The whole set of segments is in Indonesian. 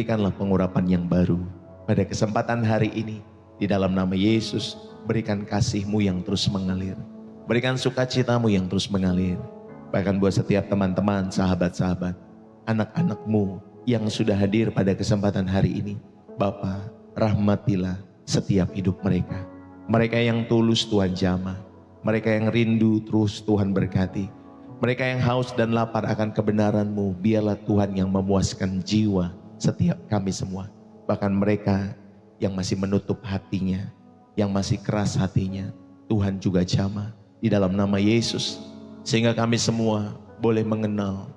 Berikanlah pengurapan yang baru pada kesempatan hari ini. Di dalam nama Yesus, berikan kasih-Mu yang terus mengalir. Berikan sukacita-Mu yang terus mengalir. Bahkan buat setiap teman-teman, sahabat-sahabat, anak-anak-Mu yang sudah hadir pada kesempatan hari ini. Bapa, rahmatilah setiap hidup mereka. Mereka yang tulus Tuhan jamah. Mereka yang rindu terus Tuhan berkati. Mereka yang haus dan lapar akan kebenaran-Mu, biarlah Tuhan yang memuaskan jiwa setiap kami semua. Bahkan mereka yang masih menutup hatinya, yang masih keras hatinya, Tuhan juga jamah di dalam nama Yesus. Sehingga kami semua boleh mengenal,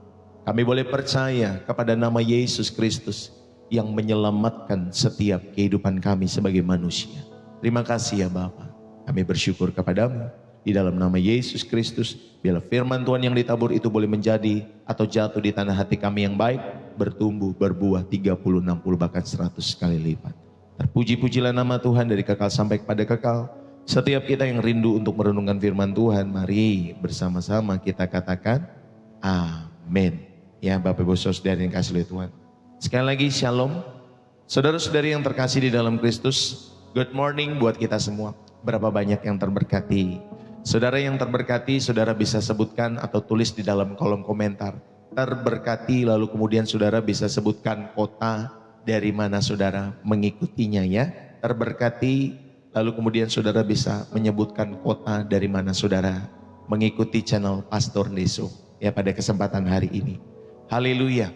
kami boleh percaya kepada nama Yesus Kristus yang menyelamatkan setiap kehidupan kami sebagai manusia. Terima kasih ya Bapa. Kami bersyukur kepadamu. Di dalam nama Yesus Kristus, biarlah firman Tuhan yang ditabur itu boleh menjadi atau jatuh di tanah hati kami yang baik, bertumbuh, berbuah 30, 60, bahkan 100 kali lipat. Terpuji-pujilah nama Tuhan dari kekal sampai kepada kekal. Setiap kita yang rindu untuk merenungkan firman Tuhan, mari bersama-sama kita katakan amin. Ya Bapak Ibu Saudara yang kasih oleh Tuhan. Sekali lagi shalom. Saudara-saudari yang terkasih di dalam Kristus, good morning buat kita semua. Berapa banyak yang terberkati. Saudara yang terberkati, saudara bisa sebutkan atau tulis di dalam kolom komentar. Terberkati, lalu kemudian saudara bisa sebutkan kota dari mana saudara mengikutinya ya. Terberkati, lalu kemudian saudara bisa menyebutkan kota dari mana saudara mengikuti channel Pastor Deso ya pada kesempatan hari ini. Haleluya.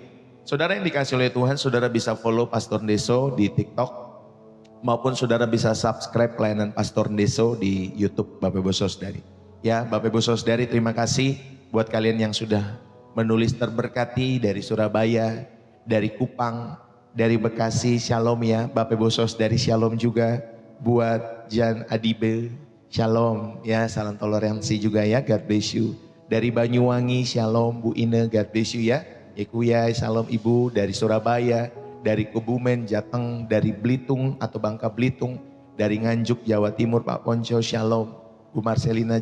Saudara yang dikasih oleh Tuhan, saudara bisa follow Pastor Deso di TikTok, maupun saudara bisa subscribe pelayanan Pastor Deso di YouTube Bapak Ibu Saudari. Ya, Bapak Ibu Saudari, terima kasih buat kalian yang sudah menulis terberkati dari Surabaya, dari Kupang, dari Bekasi, shalom ya. Bapak Ibu Saudari, shalom juga buat Jan Adibe, shalom ya, salam toleransi juga ya, God bless you. Dari Banyuwangi, shalom Bu Ine, God bless you ya. Ikuya, shalom Ibu dari Surabaya. Dari Kebumen, Jateng, dari Belitung atau Bangka Belitung, dari Nganjuk, Jawa Timur, Pak Ponco, shalom. Bu Marcelina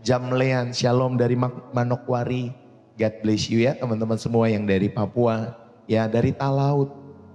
Jamlean, shalom dari Manokwari, God bless you ya teman-teman semua yang dari Papua, ya dari Talaut,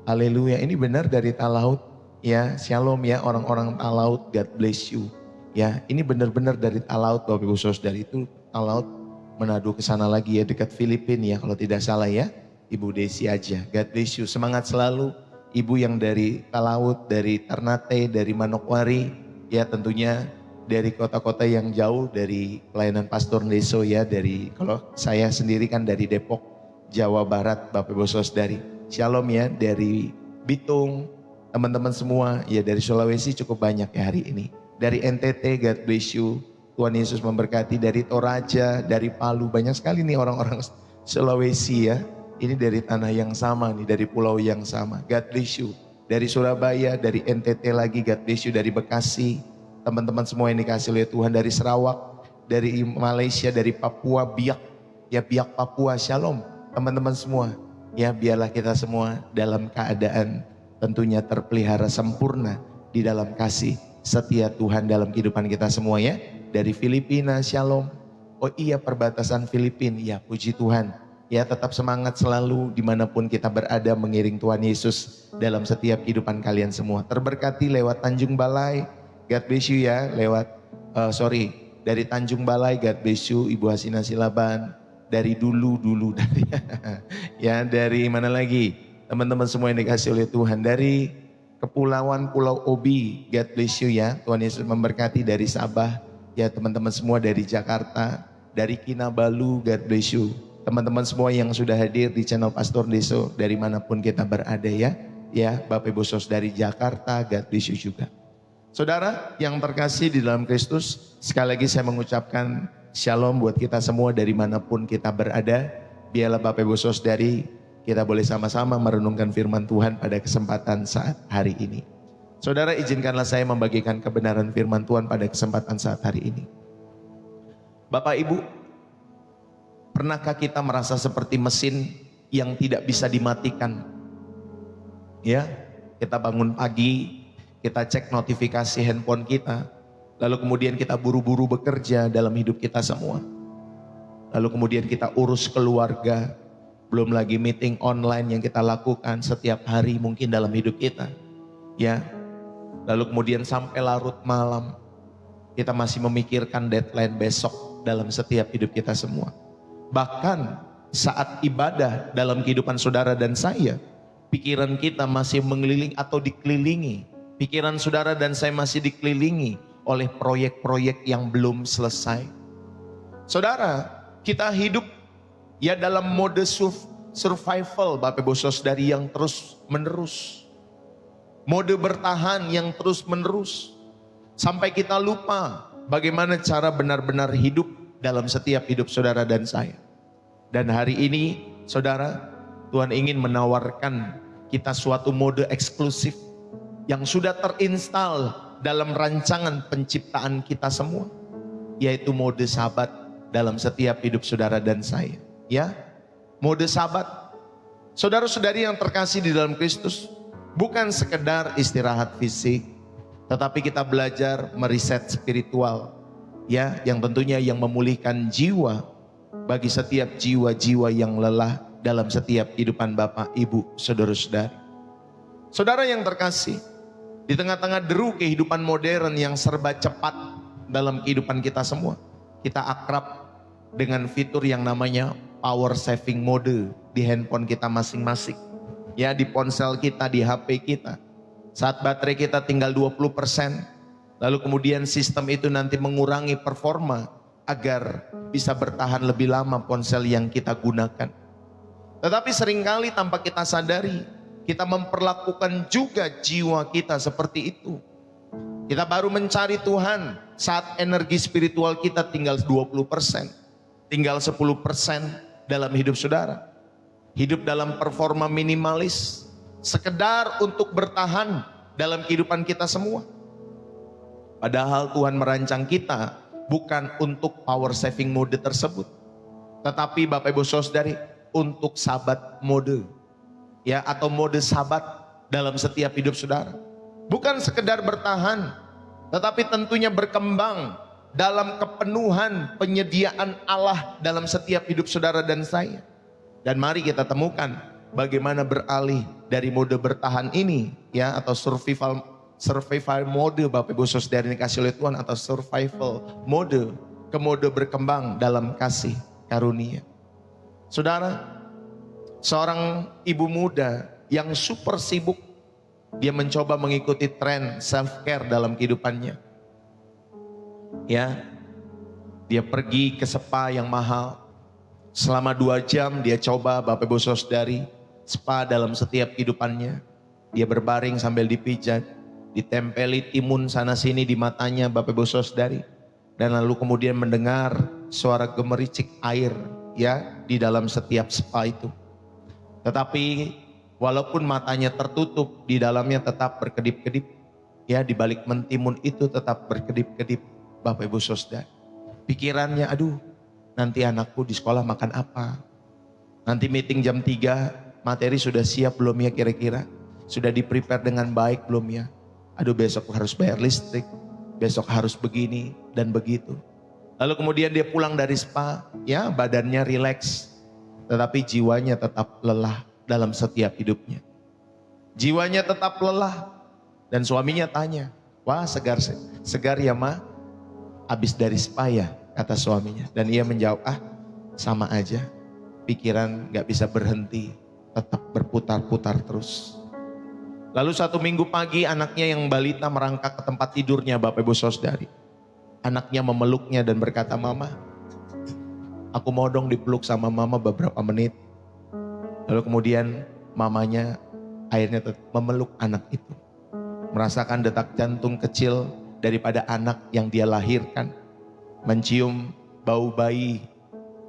haleluya, ini benar dari Talaut, ya shalom ya orang-orang Talaut, God bless you. Ya ini benar-benar dari Talaut Bapak Ibu Saudara, itu Talaut Manado ke sana lagi ya, dekat Filipina ya kalau tidak salah ya. Ibu Desi aja, God bless you, semangat selalu. Ibu yang dari Talaut, dari Ternate, dari Manokwari, ya tentunya dari kota-kota yang jauh dari pelayanan Pastor Deso ya, dari kalau saya sendiri kan dari Depok, Jawa Barat, Bapak Ibu Saudari. Shalom ya, dari Bitung, teman-teman semua, ya dari Sulawesi cukup banyak ya hari ini. Dari NTT, God bless you, Tuhan Yesus memberkati. Dari Toraja, dari Palu, banyak sekali nih orang-orang Sulawesi ya. Ini dari tanah yang sama nih, dari pulau yang sama. God bless you. Dari Surabaya, dari NTT lagi, God bless you. Dari Bekasi, teman-teman semua yang dikasih oleh Tuhan. Dari Sarawak, dari Malaysia, dari Papua, Biak. Ya Biak Papua, shalom teman-teman semua. Ya biarlah kita semua dalam keadaan tentunya terpelihara sempurna di dalam kasih setia Tuhan dalam kehidupan kita semua ya. Dari Filipina, shalom. Oh iya perbatasan Filipina, ya puji Tuhan. Ya tetap semangat selalu dimanapun kita berada mengiring Tuhan Yesus dalam setiap kehidupan kalian semua. Terberkati lewat Tanjung Balai, God bless you ya. Lewat, dari Tanjung Balai, God bless you Ibu Hasina Silaban. Dari dulu dari ya dari mana lagi teman-teman semua yang dikasih oleh Tuhan. Dari Kepulauan Pulau Obi, God bless you ya. Tuhan Yesus memberkati. Dari Sabah, ya teman-teman semua dari Jakarta. Dari Kinabalu, God bless you. Teman-teman semua yang sudah hadir di channel Pastor Deso dari manapun kita berada ya. Ya Bapak Ibu Saudara dari Jakarta, God bless you juga. Saudara yang terkasih di dalam Kristus, sekali lagi saya mengucapkan shalom buat kita semua dari manapun kita berada. Biarlah Bapak Ibu Saudari kita boleh sama-sama merenungkan firman Tuhan pada kesempatan saat hari ini. Saudara izinkanlah saya membagikan kebenaran firman Tuhan pada kesempatan saat hari ini. Bapak Ibu, pernahkah kita merasa seperti mesin yang tidak bisa dimatikan? Ya, kita bangun pagi, kita cek notifikasi handphone kita, lalu kemudian kita buru-buru bekerja dalam hidup kita semua. Lalu kemudian kita urus keluarga, Belum lagi meeting online yang kita lakukan setiap hari mungkin dalam hidup kita. Ya. Lalu kemudian sampai larut malam kita masih memikirkan deadline besok dalam setiap hidup kita semua. Bahkan saat ibadah dalam kehidupan saudara dan saya, pikiran kita masih mengelilingi atau dikelilingi. Pikiran saudara dan saya masih dikelilingi oleh proyek-proyek yang belum selesai. Saudara, kita hidup ya dalam mode survival Bapak Ibu Saudari yang terus menerus. Mode bertahan yang terus menerus. Sampai kita lupa bagaimana cara benar-benar hidup dalam setiap hidup saudara dan saya. Dan hari ini saudara, Tuhan ingin menawarkan kita suatu mode eksklusif yang sudah terinstal dalam rancangan penciptaan kita semua. Yaitu mode sabat dalam setiap hidup saudara dan saya. Ya, mode sabat. Saudara-saudari yang terkasih di dalam Kristus, bukan sekedar istirahat fisik, tetapi kita belajar meriset spiritual. Ya, yang tentunya yang memulihkan jiwa bagi setiap jiwa-jiwa yang lelah dalam setiap kehidupan Bapak, Ibu, saudara-saudari. Saudara yang terkasih, di tengah-tengah deru kehidupan modern yang serba cepat dalam kehidupan kita semua, kita akrab dengan fitur yang namanya power saving mode di handphone kita masing-masing. Ya, di ponsel kita, di HP kita. Saat baterai kita tinggal 20%, lalu kemudian sistem itu nanti mengurangi performa agar bisa bertahan lebih lama ponsel yang kita gunakan. Tetapi seringkali tanpa kita sadari, kita memperlakukan juga jiwa kita seperti itu. Kita baru mencari Tuhan saat energi spiritual kita tinggal 20%, tinggal 10% dalam hidup saudara. Hidup dalam performa minimalis, sekedar untuk bertahan dalam kehidupan kita semua. Padahal Tuhan merancang kita bukan untuk power saving mode tersebut, tetapi Bapak Ibu Saudari untuk sabat mode, ya, atau mode sabat dalam setiap hidup saudara. Bukan sekedar bertahan, tetapi tentunya berkembang dalam kepenuhan penyediaan Allah dalam setiap hidup saudara dan saya. Dan mari kita temukan bagaimana beralih dari mode bertahan ini, ya, atau survival mode Bapak Ibu Saudara yang dikasih oleh Tuhan, atau survival mode ke mode berkembang dalam kasih karunia. Saudara, seorang ibu muda yang super sibuk, dia mencoba mengikuti tren self care dalam kehidupannya. Ya, dia pergi ke spa yang mahal. Selama 2 jam dia coba Bapak Ibu Saudari spa dalam setiap kehidupannya. Dia berbaring sambil dipijat, ditempeli timun sana sini di matanya Bapak Ibu Saudari. Dan lalu kemudian mendengar suara gemericik air, ya, di dalam setiap spa itu. Tetapi walaupun matanya tertutup, di dalamnya tetap berkedip-kedip. Ya, di balik mentimun itu tetap berkedip-kedip Bapak Ibu Saudari. Pikirannya, aduh, nanti anakku di sekolah makan apa? Nanti meeting jam 3, materi sudah siap belum ya kira-kira? Sudah di-prepare dengan baik belum ya? Aduh, besok harus bayar listrik, besok harus begini dan begitu. Lalu kemudian dia pulang dari spa, ya, badannya rileks, tetapi jiwanya tetap lelah dalam setiap hidupnya. Jiwanya tetap lelah. Dan suaminya tanya, wah, segar ya ma? Habis dari spa ya? Kata suaminya. Dan ia menjawab, sama aja. Pikiran gak bisa berhenti, tetap berputar-putar terus. Lalu 1 minggu pagi anaknya yang balita merangkak ke tempat tidurnya Bapak Ibu Saudari. Anaknya memeluknya dan berkata, mama, aku mau dong dipeluk sama mama beberapa menit. Lalu kemudian mamanya akhirnya memeluk anak itu. Merasakan detak jantung kecil daripada anak yang dia lahirkan. Mencium bau bayi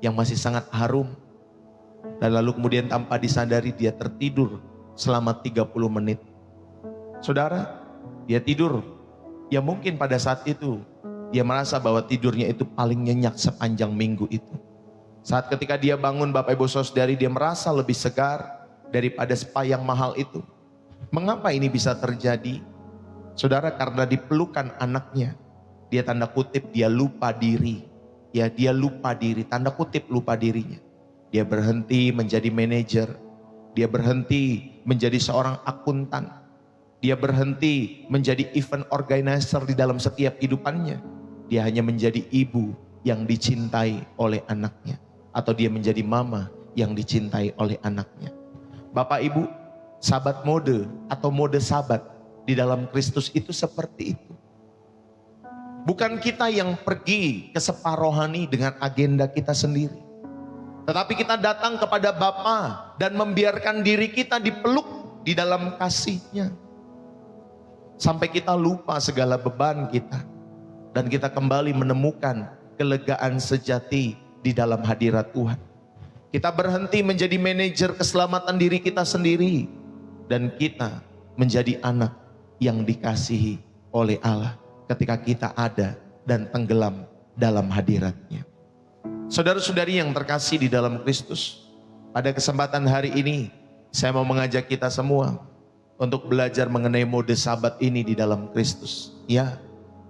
yang masih sangat harum. Dan lalu kemudian tanpa disadari dia tertidur selama 30 menit. Saudara, dia tidur. Ya mungkin pada saat itu dia merasa bahwa tidurnya itu paling nyenyak sepanjang minggu itu. Saat ketika dia bangun Bapak Ibu Saudari, dia merasa lebih segar daripada spa yang mahal itu. Mengapa ini bisa terjadi? Saudara, karena dipelukan anaknya. Dia tanda kutip dia lupa diri. Ya, dia lupa diri, tanda kutip lupa dirinya. dia berhenti menjadi manajer, dia berhenti menjadi seorang akuntan, dia berhenti menjadi event organizer di dalam setiap kehidupannya. Dia hanya menjadi ibu yang dicintai oleh anaknya, atau dia menjadi mama yang dicintai oleh anaknya. Bapak Ibu, sahabat mode atau mode sahabat di dalam Kristus itu seperti itu. Bukan kita yang pergi ke spa rohani dengan agenda kita sendiri, tetapi kita datang kepada Bapa dan membiarkan diri kita dipeluk di dalam kasih-Nya. Sampai kita lupa segala beban kita, dan kita kembali menemukan kelegaan sejati di dalam hadirat Tuhan. Kita berhenti menjadi manajer keselamatan diri kita sendiri, dan kita menjadi anak yang dikasihi oleh Allah ketika kita ada dan tenggelam dalam hadirat-Nya. Saudara-saudari yang terkasih di dalam Kristus, pada kesempatan hari ini saya mau mengajak kita semua untuk belajar mengenai mode sahabat ini di dalam Kristus. Ya,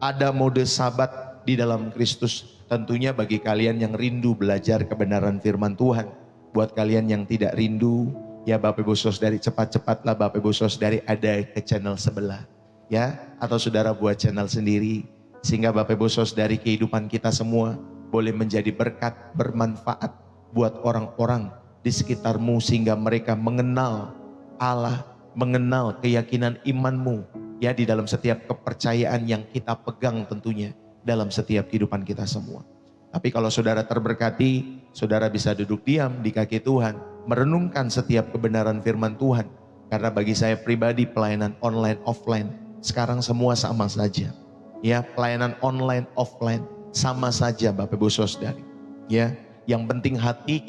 ada mode sahabat di dalam Kristus. Tentunya bagi kalian yang rindu belajar kebenaran firman Tuhan. Buat kalian yang tidak rindu, ya Bapak Ibu Saudari, cepat-cepatlah Bapak Ibu Saudari ada ke channel sebelah. Ya, atau saudara buat channel sendiri, sehingga Bapak Ibu Saudari kehidupan kita semua boleh menjadi berkat, bermanfaat buat orang-orang di sekitarmu, sehingga mereka mengenal Allah, mengenal keyakinan imanmu, ya, di dalam setiap kepercayaan yang kita pegang tentunya dalam setiap kehidupan kita semua. Tapi kalau saudara terberkati, saudara bisa duduk diam di kaki Tuhan, merenungkan setiap kebenaran firman Tuhan. Karena bagi saya pribadi, pelayanan online offline sekarang semua sama saja. Ya, pelayanan online offline sama saja Bapak Ibu Saudari. Ya, yang penting hati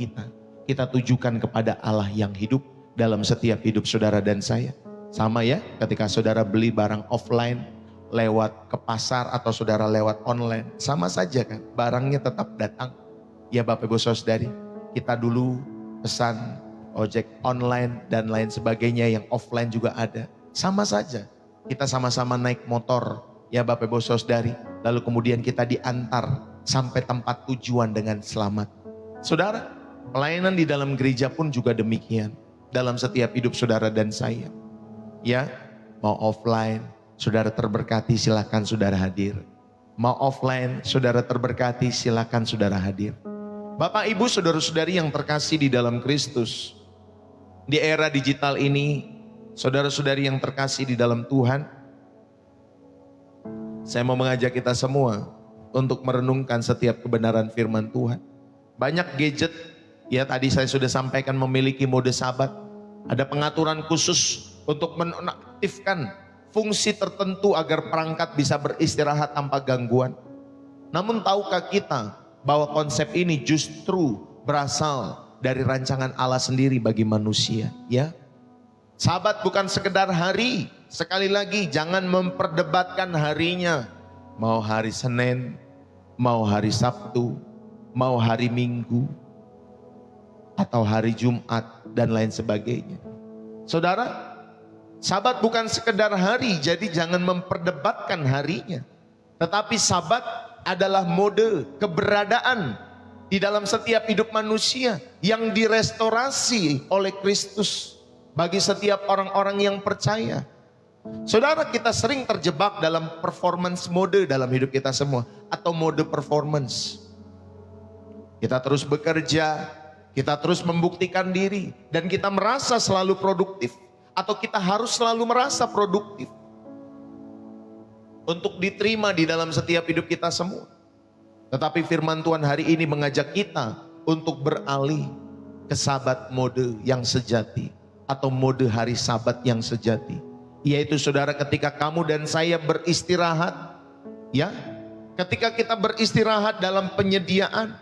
kita tujukan kepada Allah yang hidup dalam setiap hidup saudara dan saya. Sama ya, ketika saudara beli barang offline lewat ke pasar atau saudara lewat online, sama saja kan, barangnya tetap datang. Ya Bapak Ibu Saudari, kita dulu pesan ojek online dan lain sebagainya yang offline juga ada. Sama saja, kita sama-sama naik motor, ya Bapak Ibu Saudari, lalu kemudian kita diantar sampai tempat tujuan dengan selamat. Saudara, pelayanan di dalam gereja pun juga demikian, dalam setiap hidup saudara dan saya. Ya, mau offline, saudara terberkati, silakan saudara hadir. Mau offline, saudara terberkati, silakan saudara hadir. Bapak Ibu saudara-saudari yang terkasih di dalam Kristus, di era digital ini, saudara-saudari yang terkasih di dalam Tuhan, saya mau mengajak kita semua untuk merenungkan setiap kebenaran firman Tuhan. Banyak gadget, ya tadi saya sudah sampaikan, memiliki mode sahabat. Ada pengaturan khusus untuk menonaktifkan fungsi tertentu agar perangkat bisa beristirahat tanpa gangguan. Namun tahukah kita bahwa konsep ini justru berasal dari rancangan Allah sendiri bagi manusia, ya? Sahabat bukan sekedar hari, sekali lagi jangan memperdebatkan harinya. Mau hari Senin, mau hari Sabtu, mau hari Minggu, atau hari Jumat dan lain sebagainya. Saudara, sabat bukan sekedar hari, jadi jangan memperdebatkan harinya. Tetapi sabat adalah mode keberadaan di dalam setiap hidup manusia yang direstorasi oleh Kristus bagi setiap orang-orang yang percaya. Saudara, kita sering terjebak dalam performance mode dalam hidup kita semua, atau mode performance. Kita terus bekerja, kita terus membuktikan diri, dan kita merasa selalu produktif. Atau kita harus selalu merasa produktif untuk diterima di dalam setiap hidup kita semua. Tetapi firman Tuhan hari ini mengajak kita untuk beralih ke sabat mode yang sejati, atau mode hari sabat yang sejati. Yaitu saudara, ketika kamu dan saya beristirahat, ya, ketika kita beristirahat dalam penyediaan,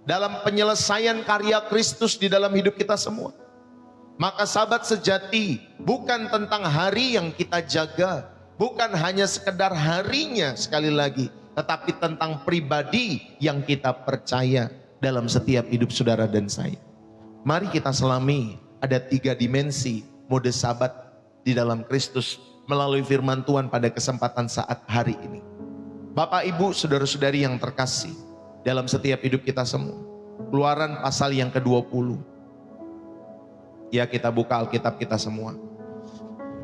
dalam penyelesaian karya Kristus di dalam hidup kita semua. Maka sahabat sejati bukan tentang hari yang kita jaga, bukan hanya sekedar harinya sekali lagi, tetapi tentang pribadi yang kita percaya dalam setiap hidup saudara dan saya. Mari kita selami ada 3 dimensi mode sahabat di dalam Kristus melalui firman Tuhan pada kesempatan saat hari ini. Bapak Ibu saudara-saudari yang terkasih dalam setiap hidup kita semua, Keluaran pasal yang ke-20. Ya, kita buka Alkitab kita semua.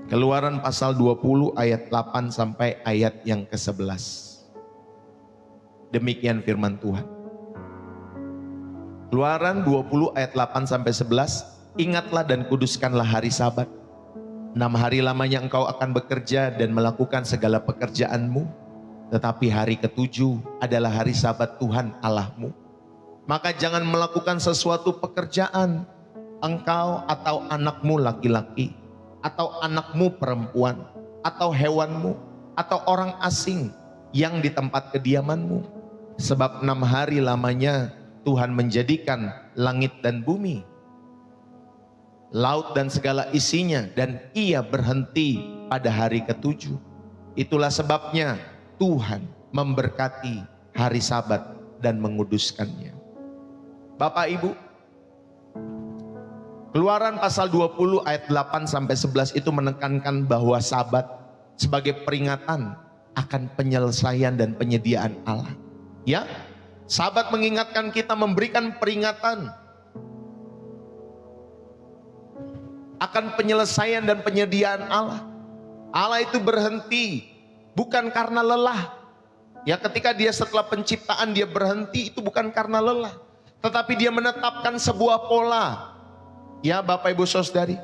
Keluaran pasal 20 ayat 8 sampai ayat yang ke-11. Demikian firman Tuhan. Keluaran 20 ayat 8 sampai 11. Ingatlah dan kuduskanlah hari Sabat. 6 hari lamanya engkau akan bekerja dan melakukan segala pekerjaanmu. Tetapi hari ke-7 adalah hari Sabat Tuhan Allahmu. Maka jangan melakukan sesuatu pekerjaan, engkau atau anakmu laki-laki, atau anakmu perempuan, atau hewanmu, atau orang asing yang di tempat kediamanmu. Sebab 6 hari lamanya Tuhan menjadikan langit dan bumi, laut dan segala isinya, dan ia berhenti pada hari ke-7. Itulah sebabnya Tuhan memberkati hari Sabat dan menguduskannya. Bapak Ibu, Keluaran pasal 20 ayat 8 sampai 11 itu menekankan bahwa Sabat sebagai peringatan akan penyelesaian dan penyediaan Allah. Ya, Sabat mengingatkan kita, memberikan peringatan akan penyelesaian dan penyediaan Allah. Allah itu berhenti bukan karena lelah. Ya, ketika dia setelah penciptaan dia berhenti, itu bukan karena lelah, tetapi dia menetapkan sebuah pola. Ya Bapak Ibu Saudari,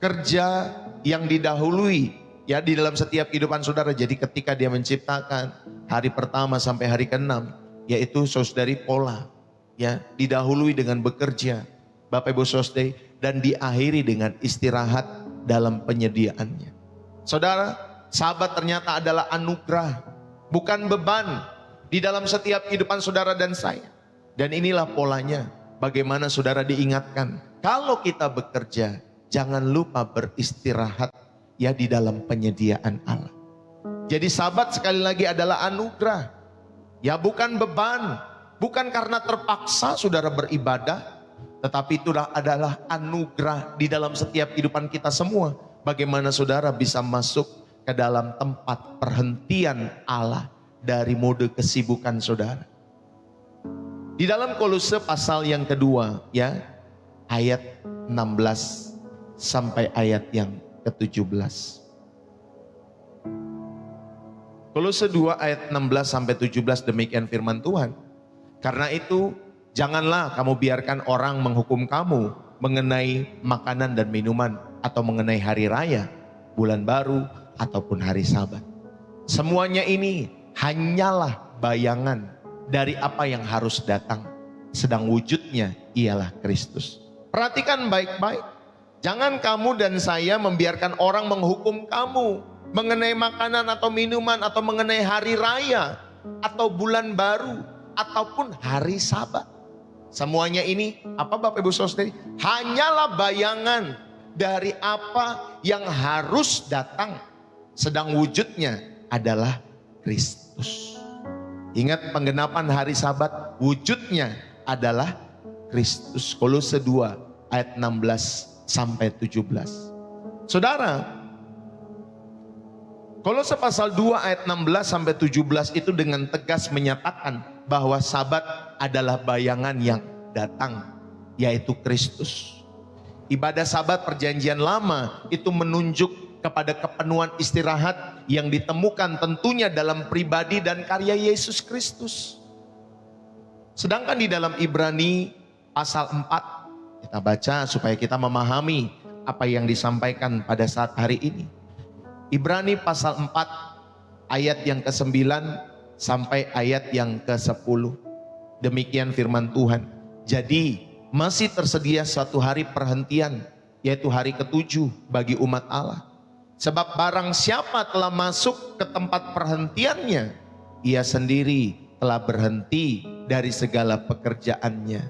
kerja yang didahului ya di dalam setiap kehidupan saudara. Jadi ketika dia menciptakan hari pertama sampai hari ke-6, yaitu saudari pola, ya didahului dengan bekerja Bapak Ibu Saudari, dan diakhiri dengan istirahat dalam penyediaannya. Saudara, Sabat ternyata adalah anugerah, bukan beban di dalam setiap kehidupan saudara dan saya. Dan inilah polanya, bagaimana saudara diingatkan, kalau kita bekerja jangan lupa beristirahat ya di dalam penyediaan Allah. Jadi Sabat sekali lagi adalah anugerah, ya bukan beban, bukan karena terpaksa saudara beribadah, tetapi itu adalah anugerah di dalam setiap kehidupan kita semua. Bagaimana saudara bisa masuk ke dalam tempat perhentian Allah dari mode kesibukan saudara. Di dalam Kolose pasal yang kedua ya, ayat 16 sampai ayat yang ke-17. Kolose 2 ayat 16 sampai 17, demikian firman Tuhan. Karena itu janganlah kamu biarkan orang menghukum kamu mengenai makanan dan minuman, atau mengenai hari raya, bulan baru, ataupun hari Sabat. Semuanya ini hanyalah bayangan dari apa yang harus datang, sedang wujudnya ialah Kristus. Perhatikan baik-baik, jangan kamu dan saya membiarkan orang menghukum kamu mengenai makanan atau minuman, atau mengenai hari raya, atau bulan baru, ataupun hari Sabat. Semuanya ini apa Bapak Ibu Saudari? Hanyalah bayangan dari apa yang harus datang, sedang wujudnya adalah Kristus. Ingat, penggenapan hari Sabat wujudnya adalah Kristus. Kolose 2 ayat 16 sampai 17. Saudara, Kolose pasal 2 ayat 16 sampai 17 itu dengan tegas menyatakan bahwa Sabat adalah bayangan yang datang, yaitu Kristus. Ibadah Sabat perjanjian lama itu menunjuk kepada kepenuhan istirahat yang ditemukan tentunya dalam pribadi dan karya Yesus Kristus. Sedangkan di dalam Ibrani pasal 4, kita baca supaya kita memahami apa yang disampaikan pada saat hari ini. Ibrani pasal 4 ayat yang ke-9 sampai ayat yang ke-10. Demikian firman Tuhan. Jadi masih tersedia suatu hari perhentian, yaitu hari ke-7 bagi umat Allah. Sebab barang siapa telah masuk ke tempat perhentiannya, ia sendiri telah berhenti dari segala pekerjaannya.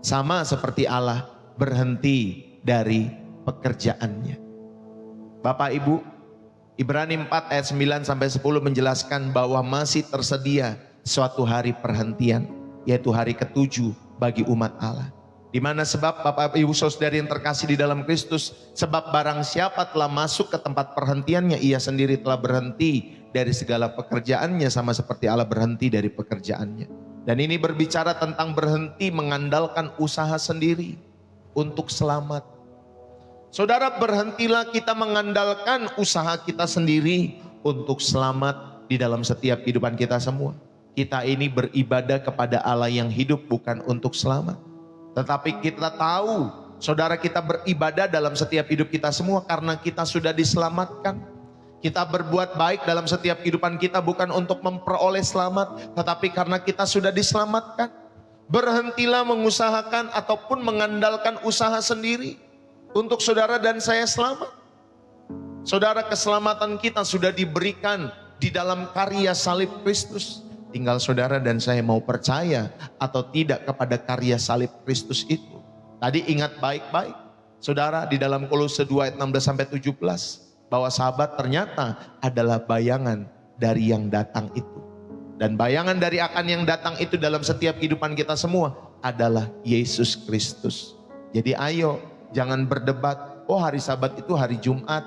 Sama seperti Allah berhenti dari pekerjaannya. Bapak Ibu, Ibrani 4 ayat 9 sampai 10 menjelaskan bahwa masih tersedia suatu hari perhentian, yaitu hari ke-7 bagi umat Allah. Di mana sebab Bapak Ibu Saudari yang terkasih di dalam Kristus, sebab barang siapa telah masuk ke tempat perhentiannya, ia sendiri telah berhenti dari segala pekerjaannya, sama seperti Allah berhenti dari pekerjaannya. Dan ini berbicara tentang berhenti mengandalkan usaha sendiri untuk selamat. Saudara, berhentilah kita mengandalkan usaha kita sendiri untuk selamat di dalam setiap kehidupan kita semua. Kita ini beribadah kepada Allah yang hidup bukan untuk selamat. Tetapi kita tahu, saudara, kita beribadah dalam setiap hidup kita semua karena kita sudah diselamatkan. Kita berbuat baik dalam setiap kehidupan kita bukan untuk memperoleh selamat, tetapi karena kita sudah diselamatkan. Berhentilah mengusahakan ataupun mengandalkan usaha sendiri untuk saudara dan saya selamat. Saudara, keselamatan kita sudah diberikan di dalam karya salib Kristus. Tinggal saudara dan saya mau percaya atau tidak kepada karya salib Kristus itu. Tadi ingat baik-baik, saudara, di dalam Kolose 2 ayat 16-17, bahwa sahabat ternyata adalah bayangan dari yang datang itu. Dan bayangan dari akan yang datang itu dalam setiap kehidupan kita semua adalah Yesus Kristus. Jadi ayo, jangan berdebat, oh hari Sabat itu hari Jumat,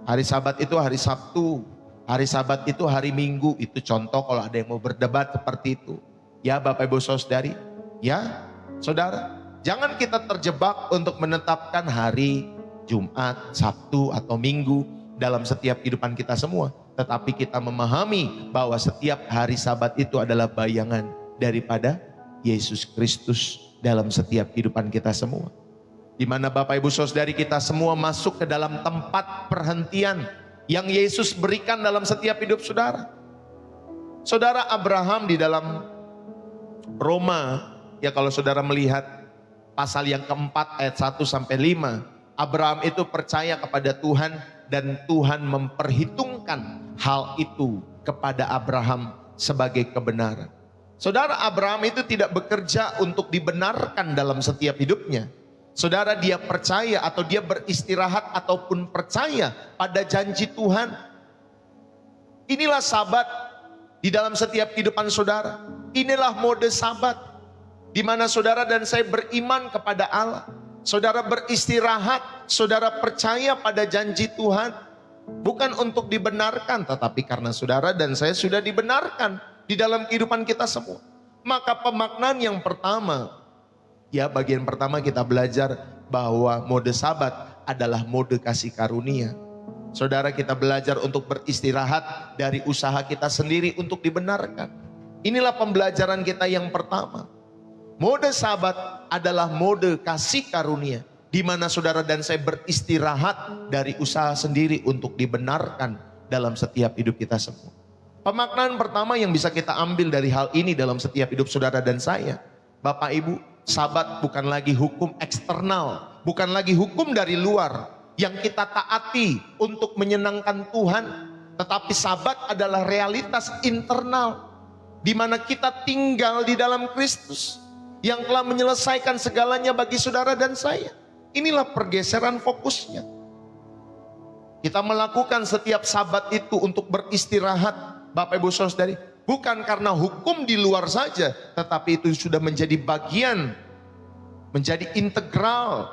hari Sabat itu hari Sabtu, hari Sabat itu hari Minggu. Itu contoh kalau ada yang mau berdebat seperti itu. Ya Bapak Ibu Saudari, ya saudara, jangan kita terjebak untuk menetapkan hari Jumat, Sabtu atau Minggu dalam setiap kehidupan kita semua. Tetapi kita memahami bahwa setiap hari Sabat itu adalah bayangan daripada Yesus Kristus dalam setiap kehidupan kita semua. Di mana Bapak Ibu Saudari, kita semua masuk ke dalam tempat perhentian yang Yesus berikan dalam setiap hidup saudara. Saudara, Abraham di dalam Roma, ya kalau saudara melihat pasal yang keempat ayat 1-5, Abraham itu percaya kepada Tuhan dan Tuhan memperhitungkan hal itu kepada Abraham sebagai kebenaran. Saudara, Abraham itu tidak bekerja untuk dibenarkan dalam setiap hidupnya. Saudara, dia percaya atau dia beristirahat ataupun percaya pada janji Tuhan. Inilah Sabat di dalam setiap kehidupan saudara. Inilah mode Sabat di mana saudara dan saya beriman kepada Allah. Saudara beristirahat, saudara percaya pada janji Tuhan. Bukan untuk dibenarkan, tetapi karena saudara dan saya sudah dibenarkan di dalam kehidupan kita semua. Maka pemaknaan yang pertama, ya bagian pertama kita belajar bahwa mode Sabat adalah mode kasih karunia. Saudara, kita belajar untuk beristirahat dari usaha kita sendiri untuk dibenarkan. Inilah pembelajaran kita yang pertama. Mode Sabat adalah mode kasih karunia, di mana saudara dan saya beristirahat dari usaha sendiri untuk dibenarkan dalam setiap hidup kita semua. Pemaknaan pertama yang bisa kita ambil dari hal ini dalam setiap hidup saudara dan saya, Bapak Ibu, Sabat bukan lagi hukum eksternal, bukan lagi hukum dari luar yang kita taati untuk menyenangkan Tuhan, tetapi Sabat adalah realitas internal di mana kita tinggal di dalam Kristus yang telah menyelesaikan segalanya bagi saudara dan saya. Inilah pergeseran fokusnya. Kita melakukan setiap Sabat itu untuk beristirahat, Bapak Ibu Saudari, bukan karena hukum di luar saja, tetapi itu sudah menjadi bagian, menjadi integral,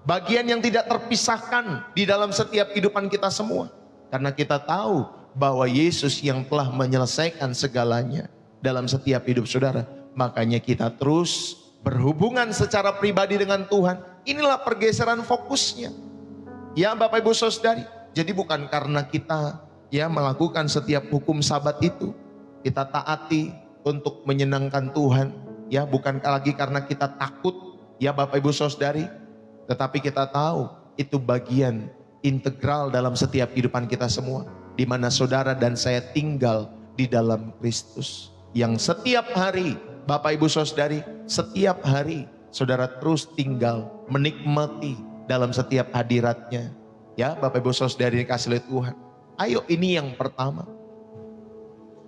bagian yang tidak terpisahkan di dalam setiap kehidupan kita semua. Karena kita tahu bahwa Yesus yang telah menyelesaikan segalanya dalam setiap hidup saudara. Makanya kita terus berhubungan secara pribadi dengan Tuhan. Inilah pergeseran fokusnya. Ya Bapak Ibu Saudari, jadi bukan karena kita ya melakukan setiap hukum Sabat itu, kita taati untuk menyenangkan Tuhan, ya bukan lagi karena kita takut, ya Bapak Ibu Saudari, tetapi kita tahu itu bagian integral dalam setiap kehidupan kita semua, di mana saudara dan saya tinggal di dalam Kristus, yang setiap hari Bapak Ibu Saudari, setiap hari saudara terus tinggal menikmati dalam setiap hadiratnya. Ya Bapak Ibu Saudari dikasih oleh Tuhan. Ayo, ini yang pertama.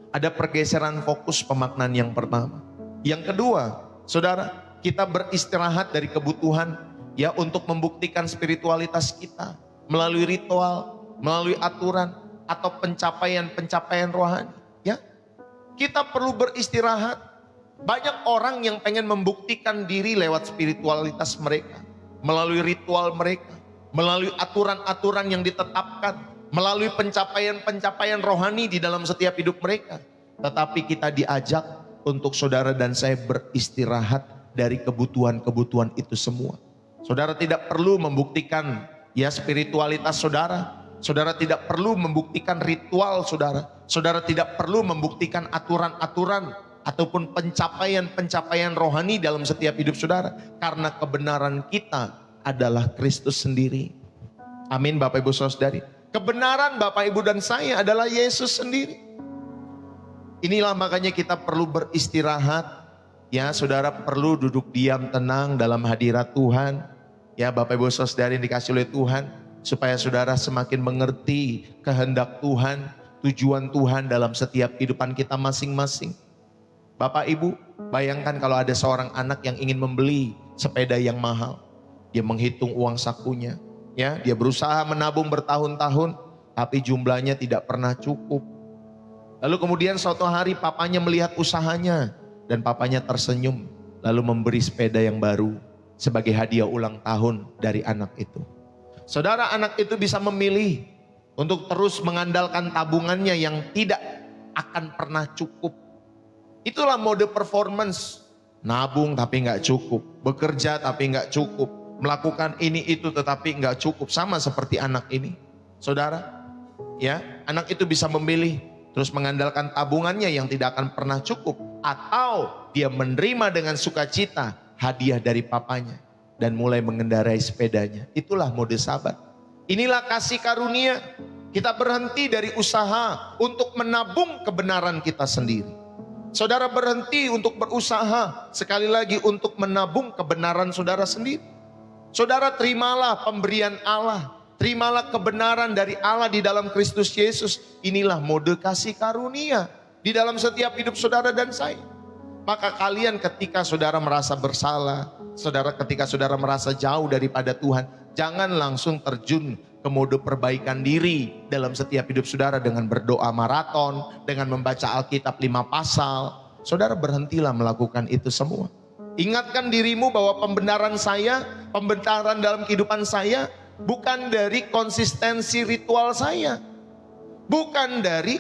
Ada pergeseran fokus pemaknaan yang pertama. Yang kedua, saudara, kita beristirahat dari kebutuhan ya untuk membuktikan spiritualitas kita melalui ritual, melalui aturan atau pencapaian-pencapaian rohani. Ya, kita perlu beristirahat. Banyak orang yang pengen membuktikan diri lewat spiritualitas mereka, melalui ritual mereka, melalui aturan-aturan yang ditetapkan, melalui pencapaian-pencapaian rohani di dalam setiap hidup mereka. Tetapi kita diajak untuk saudara dan saya beristirahat dari kebutuhan-kebutuhan itu semua. Saudara tidak perlu membuktikan ya spiritualitas saudara. Saudara tidak perlu membuktikan ritual saudara. Saudara tidak perlu membuktikan aturan-aturan ataupun pencapaian-pencapaian rohani dalam setiap hidup saudara. Karena kebenaran kita adalah Kristus sendiri. Amin Bapak Ibu Saudari. Kebenaran Bapak Ibu dan saya adalah Yesus sendiri. Inilah makanya kita perlu beristirahat. Ya saudara perlu duduk diam tenang dalam hadirat Tuhan. Ya Bapak Ibu Saudari yang dikasih oleh Tuhan. Supaya saudara semakin mengerti kehendak Tuhan, tujuan Tuhan dalam setiap kehidupan kita masing-masing. Bapak Ibu, bayangkan kalau ada seorang anak yang ingin membeli sepeda yang mahal. Dia menghitung uang sakunya, ya, dia berusaha menabung bertahun-tahun, tapi jumlahnya tidak pernah cukup. Lalu kemudian suatu hari papanya melihat usahanya dan papanya tersenyum, lalu memberi sepeda yang baru sebagai hadiah ulang tahun dari anak itu. Saudara, anak itu bisa memilih untuk terus mengandalkan tabungannya yang tidak akan pernah cukup. Itulah mode performance. Nabung tapi nggak cukup, bekerja tapi nggak cukup, melakukan ini itu tetapi nggak cukup. Sama seperti anak ini. Saudara, ya, anak itu bisa memilih terus mengandalkan tabungannya yang tidak akan pernah cukup, atau dia menerima dengan sukacita hadiah dari papanya dan mulai mengendarai sepedanya. Itulah mode sabat. Inilah kasih karunia. Kita berhenti dari usaha untuk menabung kebenaran kita sendiri. Saudara berhenti untuk berusaha sekali lagi untuk menabung kebenaran saudara sendiri. Saudara terimalah pemberian Allah. Terimalah kebenaran dari Allah di dalam Kristus Yesus. Inilah mode kasih karunia di dalam setiap hidup saudara dan saya. Maka kalian ketika saudara merasa bersalah, saudara ketika saudara merasa jauh daripada Tuhan, jangan langsung terjun ke mode perbaikan diri dalam setiap hidup saudara dengan berdoa maraton, dengan membaca Alkitab 5 pasal. Saudara berhentilah melakukan itu semua. Ingatkan dirimu bahwa pembenaran saya, pembenaran dalam kehidupan saya bukan dari konsistensi ritual saya. Bukan dari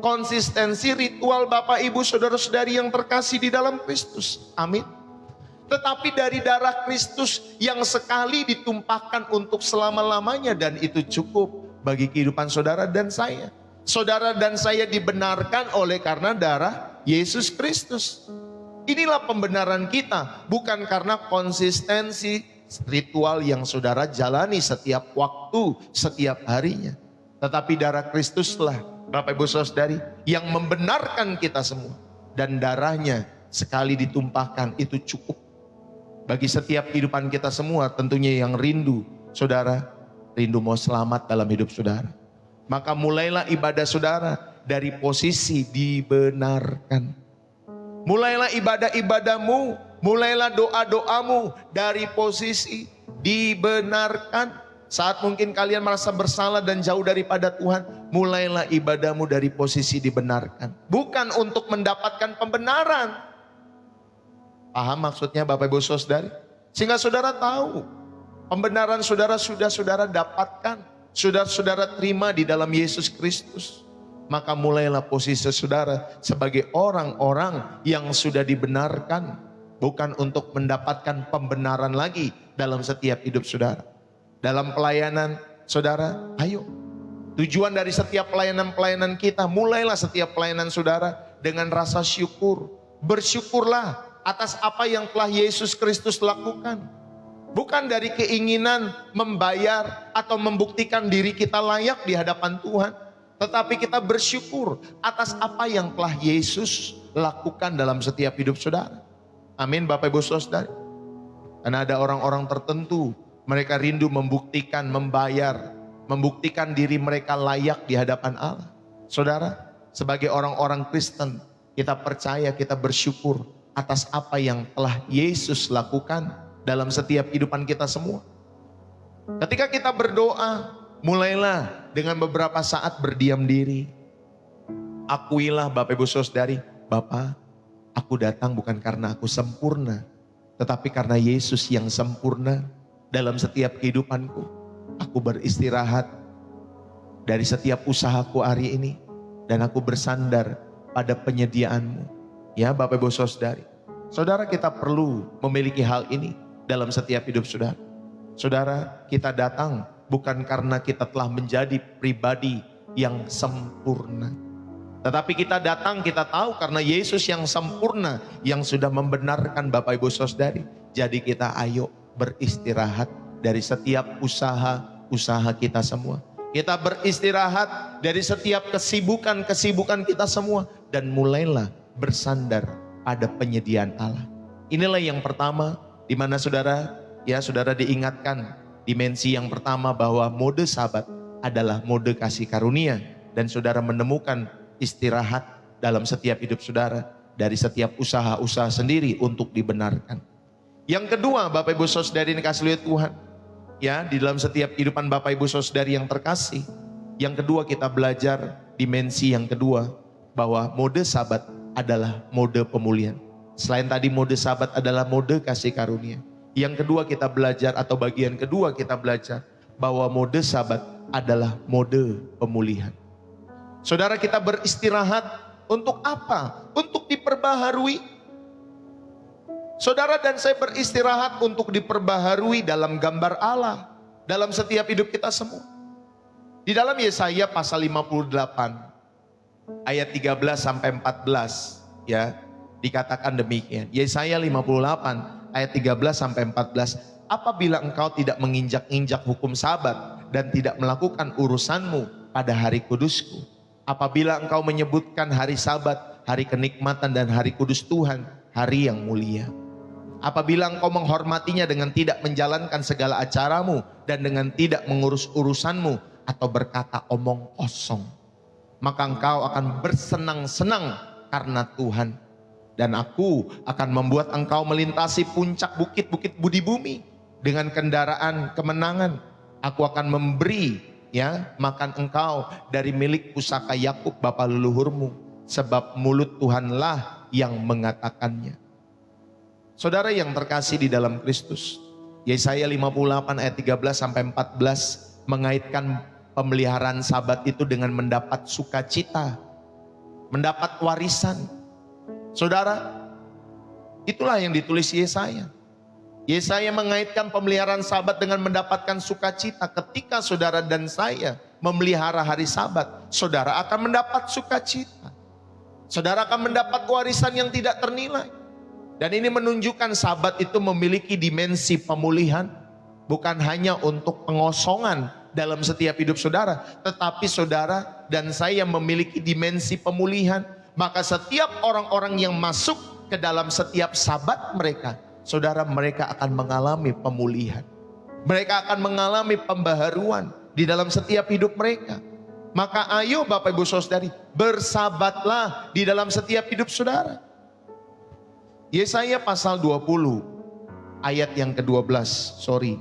konsistensi ritual Bapak Ibu Saudara-saudari yang terkasih di dalam Kristus. Amin. Tetapi dari darah Kristus yang sekali ditumpahkan untuk selama-lamanya, dan itu cukup bagi kehidupan saudara dan saya. Saudara dan saya dibenarkan oleh karena darah Yesus Kristus. Inilah pembenaran kita, bukan karena konsistensi ritual yang saudara jalani setiap waktu, setiap harinya. Tetapi darah Kristuslah Bapak Ibu Saudari yang membenarkan kita semua. Dan darahnya sekali ditumpahkan itu cukup bagi setiap kehidupan kita semua. Tentunya yang rindu, saudara, rindu mau selamat dalam hidup saudara. Maka mulailah ibadah saudara dari posisi dibenarkan. Mulailah ibadah-ibadahmu, mulailah doa-doamu dari posisi dibenarkan. Saat mungkin kalian merasa bersalah dan jauh daripada Tuhan, mulailah ibadahmu dari posisi dibenarkan. Bukan untuk mendapatkan pembenaran. Paham maksudnya Bapak Ibu Saudari? Sehingga saudara tahu, pembenaran saudara sudah saudara dapatkan, sudah saudara terima di dalam Yesus Kristus. Maka mulailah posisi saudara sebagai orang-orang yang sudah dibenarkan. Bukan untuk mendapatkan pembenaran lagi dalam setiap hidup saudara. Dalam pelayanan saudara, ayo. Tujuan dari setiap pelayanan-pelayanan kita, mulailah setiap pelayanan saudara dengan rasa syukur. Bersyukurlah atas apa yang telah Yesus Kristus lakukan. Bukan dari keinginan membayar atau membuktikan diri kita layak di hadapan Tuhan. Tetapi kita bersyukur atas apa yang telah Yesus lakukan dalam setiap hidup saudara. Amin Bapak Ibu Saudara. Karena ada orang-orang tertentu, mereka rindu membuktikan, membayar, membuktikan diri mereka layak di hadapan Allah. Saudara, sebagai orang-orang Kristen, kita percaya, kita bersyukur atas apa yang telah Yesus lakukan dalam setiap kehidupan kita semua. Ketika kita berdoa, mulailah dengan beberapa saat berdiam diri. Akuilah Bapak Ibu Saudari, Bapak, aku datang bukan karena aku sempurna, tetapi karena Yesus yang sempurna dalam setiap kehidupanku. Aku beristirahat dari setiap usahaku hari ini, dan aku bersandar pada penyediaan-Mu. Ya Bapak Ibu Saudari, saudara kita perlu memiliki hal ini dalam setiap hidup saudara. Saudara, kita datang bukan karena kita telah menjadi pribadi yang sempurna. Tetapi kita datang, kita tahu karena Yesus yang sempurna yang sudah membenarkan Bapak Ibu Saudari. Jadi kita ayo beristirahat dari setiap usaha kita semua. Kita beristirahat dari setiap kesibukan kita semua. Dan mulailah bersandar pada penyediaan Allah. Inilah yang pertama, di mana saudara diingatkan dimensi yang pertama bahwa mode Sabat adalah mode kasih karunia. Dan saudara menemukan istirahat dalam setiap hidup saudara dari setiap usaha-usaha sendiri untuk dibenarkan. Yang kedua, Bapak Ibu Saudari yang dikasihi oleh Tuhan, ya, di dalam setiap kehidupan Bapak Ibu Saudari yang terkasih, yang kedua kita belajar dimensi yang kedua bahwa mode Sabat adalah mode pemulihan. Selain tadi mode Sabat adalah mode kasih karunia. Yang kedua kita belajar atau bagian kedua kita belajar bahwa mode Sabat adalah mode pemulihan. Saudara, kita beristirahat untuk apa? Untuk diperbaharui. Saudara dan saya beristirahat untuk diperbaharui dalam gambar Allah dalam setiap hidup kita semua. Di dalam Yesaya pasal 58 ayat 13 sampai 14 ya, dikatakan demikian. Yesaya 58 ayat 13 sampai 14. Apabila engkau tidak menginjak-injak hukum Sabat dan tidak melakukan urusanmu pada hari kudusku, apabila engkau menyebutkan hari Sabat, hari kenikmatan dan hari kudus Tuhan, hari yang mulia. Apabila engkau menghormatinya dengan tidak menjalankan segala acaramu dan dengan tidak mengurus urusanmu atau berkata omong kosong, maka engkau akan bersenang-senang karena Tuhan. Dan aku akan membuat engkau melintasi puncak bukit-bukit budi bumi dengan kendaraan kemenangan. Aku akan memberi makan engkau dari milik pusaka Yakub bapa leluhurmu, sebab mulut Tuhanlah yang mengatakannya. Saudara yang terkasih di dalam Kristus, Yesaya 58 ayat 13 sampai 14 mengaitkan pemeliharaan Sabat itu dengan mendapat sukacita, mendapat warisan. Saudara, itulah yang ditulis Yesaya. Yesaya mengaitkan pemeliharaan Sabat dengan mendapatkan sukacita. Ketika saudara dan saya memelihara hari Sabat, saudara akan mendapat sukacita. Saudara akan mendapat warisan yang tidak ternilai. Dan ini menunjukkan Sabat itu memiliki dimensi pemulihan. Bukan hanya untuk pengosongan dalam setiap hidup saudara, tetapi saudara dan saya memiliki dimensi pemulihan. Maka setiap orang-orang yang masuk ke dalam setiap Sabat mereka, saudara, mereka akan mengalami pemulihan. Mereka akan mengalami pembaharuan di dalam setiap hidup mereka. Maka ayo Bapak Ibu Saudari, bersabatlah di dalam setiap hidup saudara. Yesaya pasal 20 ayat yang ke-12,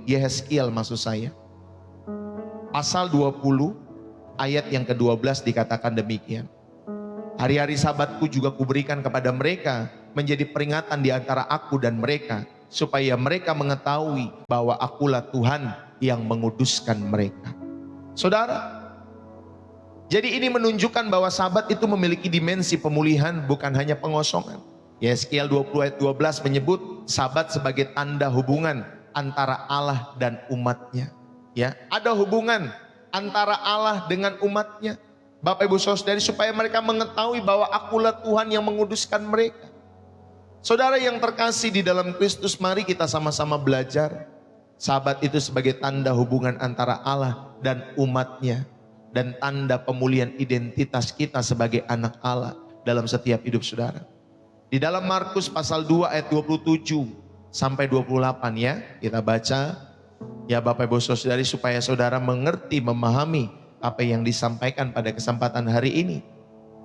Yehezkiel maksud saya. Pasal 20 ayat yang ke-12 dikatakan demikian. Hari-hari Sabatku juga kuberikan kepada mereka menjadi peringatan di antara aku dan mereka, supaya mereka mengetahui bahwa akulah Tuhan yang menguduskan mereka. Saudara, jadi ini menunjukkan bahwa Sabat itu memiliki dimensi pemulihan, bukan hanya pengosongan. Yehezkiel 20 ayat 12 menyebut Sabat sebagai tanda hubungan antara Allah dan umatnya. Ya, ada hubungan antara Allah dengan umatnya. Bapak Ibu Saudari, supaya mereka mengetahui bahwa akulah Tuhan yang menguduskan mereka. Saudara yang terkasih di dalam Kristus, mari kita sama-sama belajar. Sabat itu sebagai tanda hubungan antara Allah dan umatnya. Dan tanda pemulihan identitas kita sebagai anak Allah dalam setiap hidup saudara. Di dalam Markus pasal 2 ayat 27 sampai 28 ya, kita baca. Ya Bapak Ibu Saudari, supaya saudara mengerti, memahami apa yang disampaikan pada kesempatan hari ini.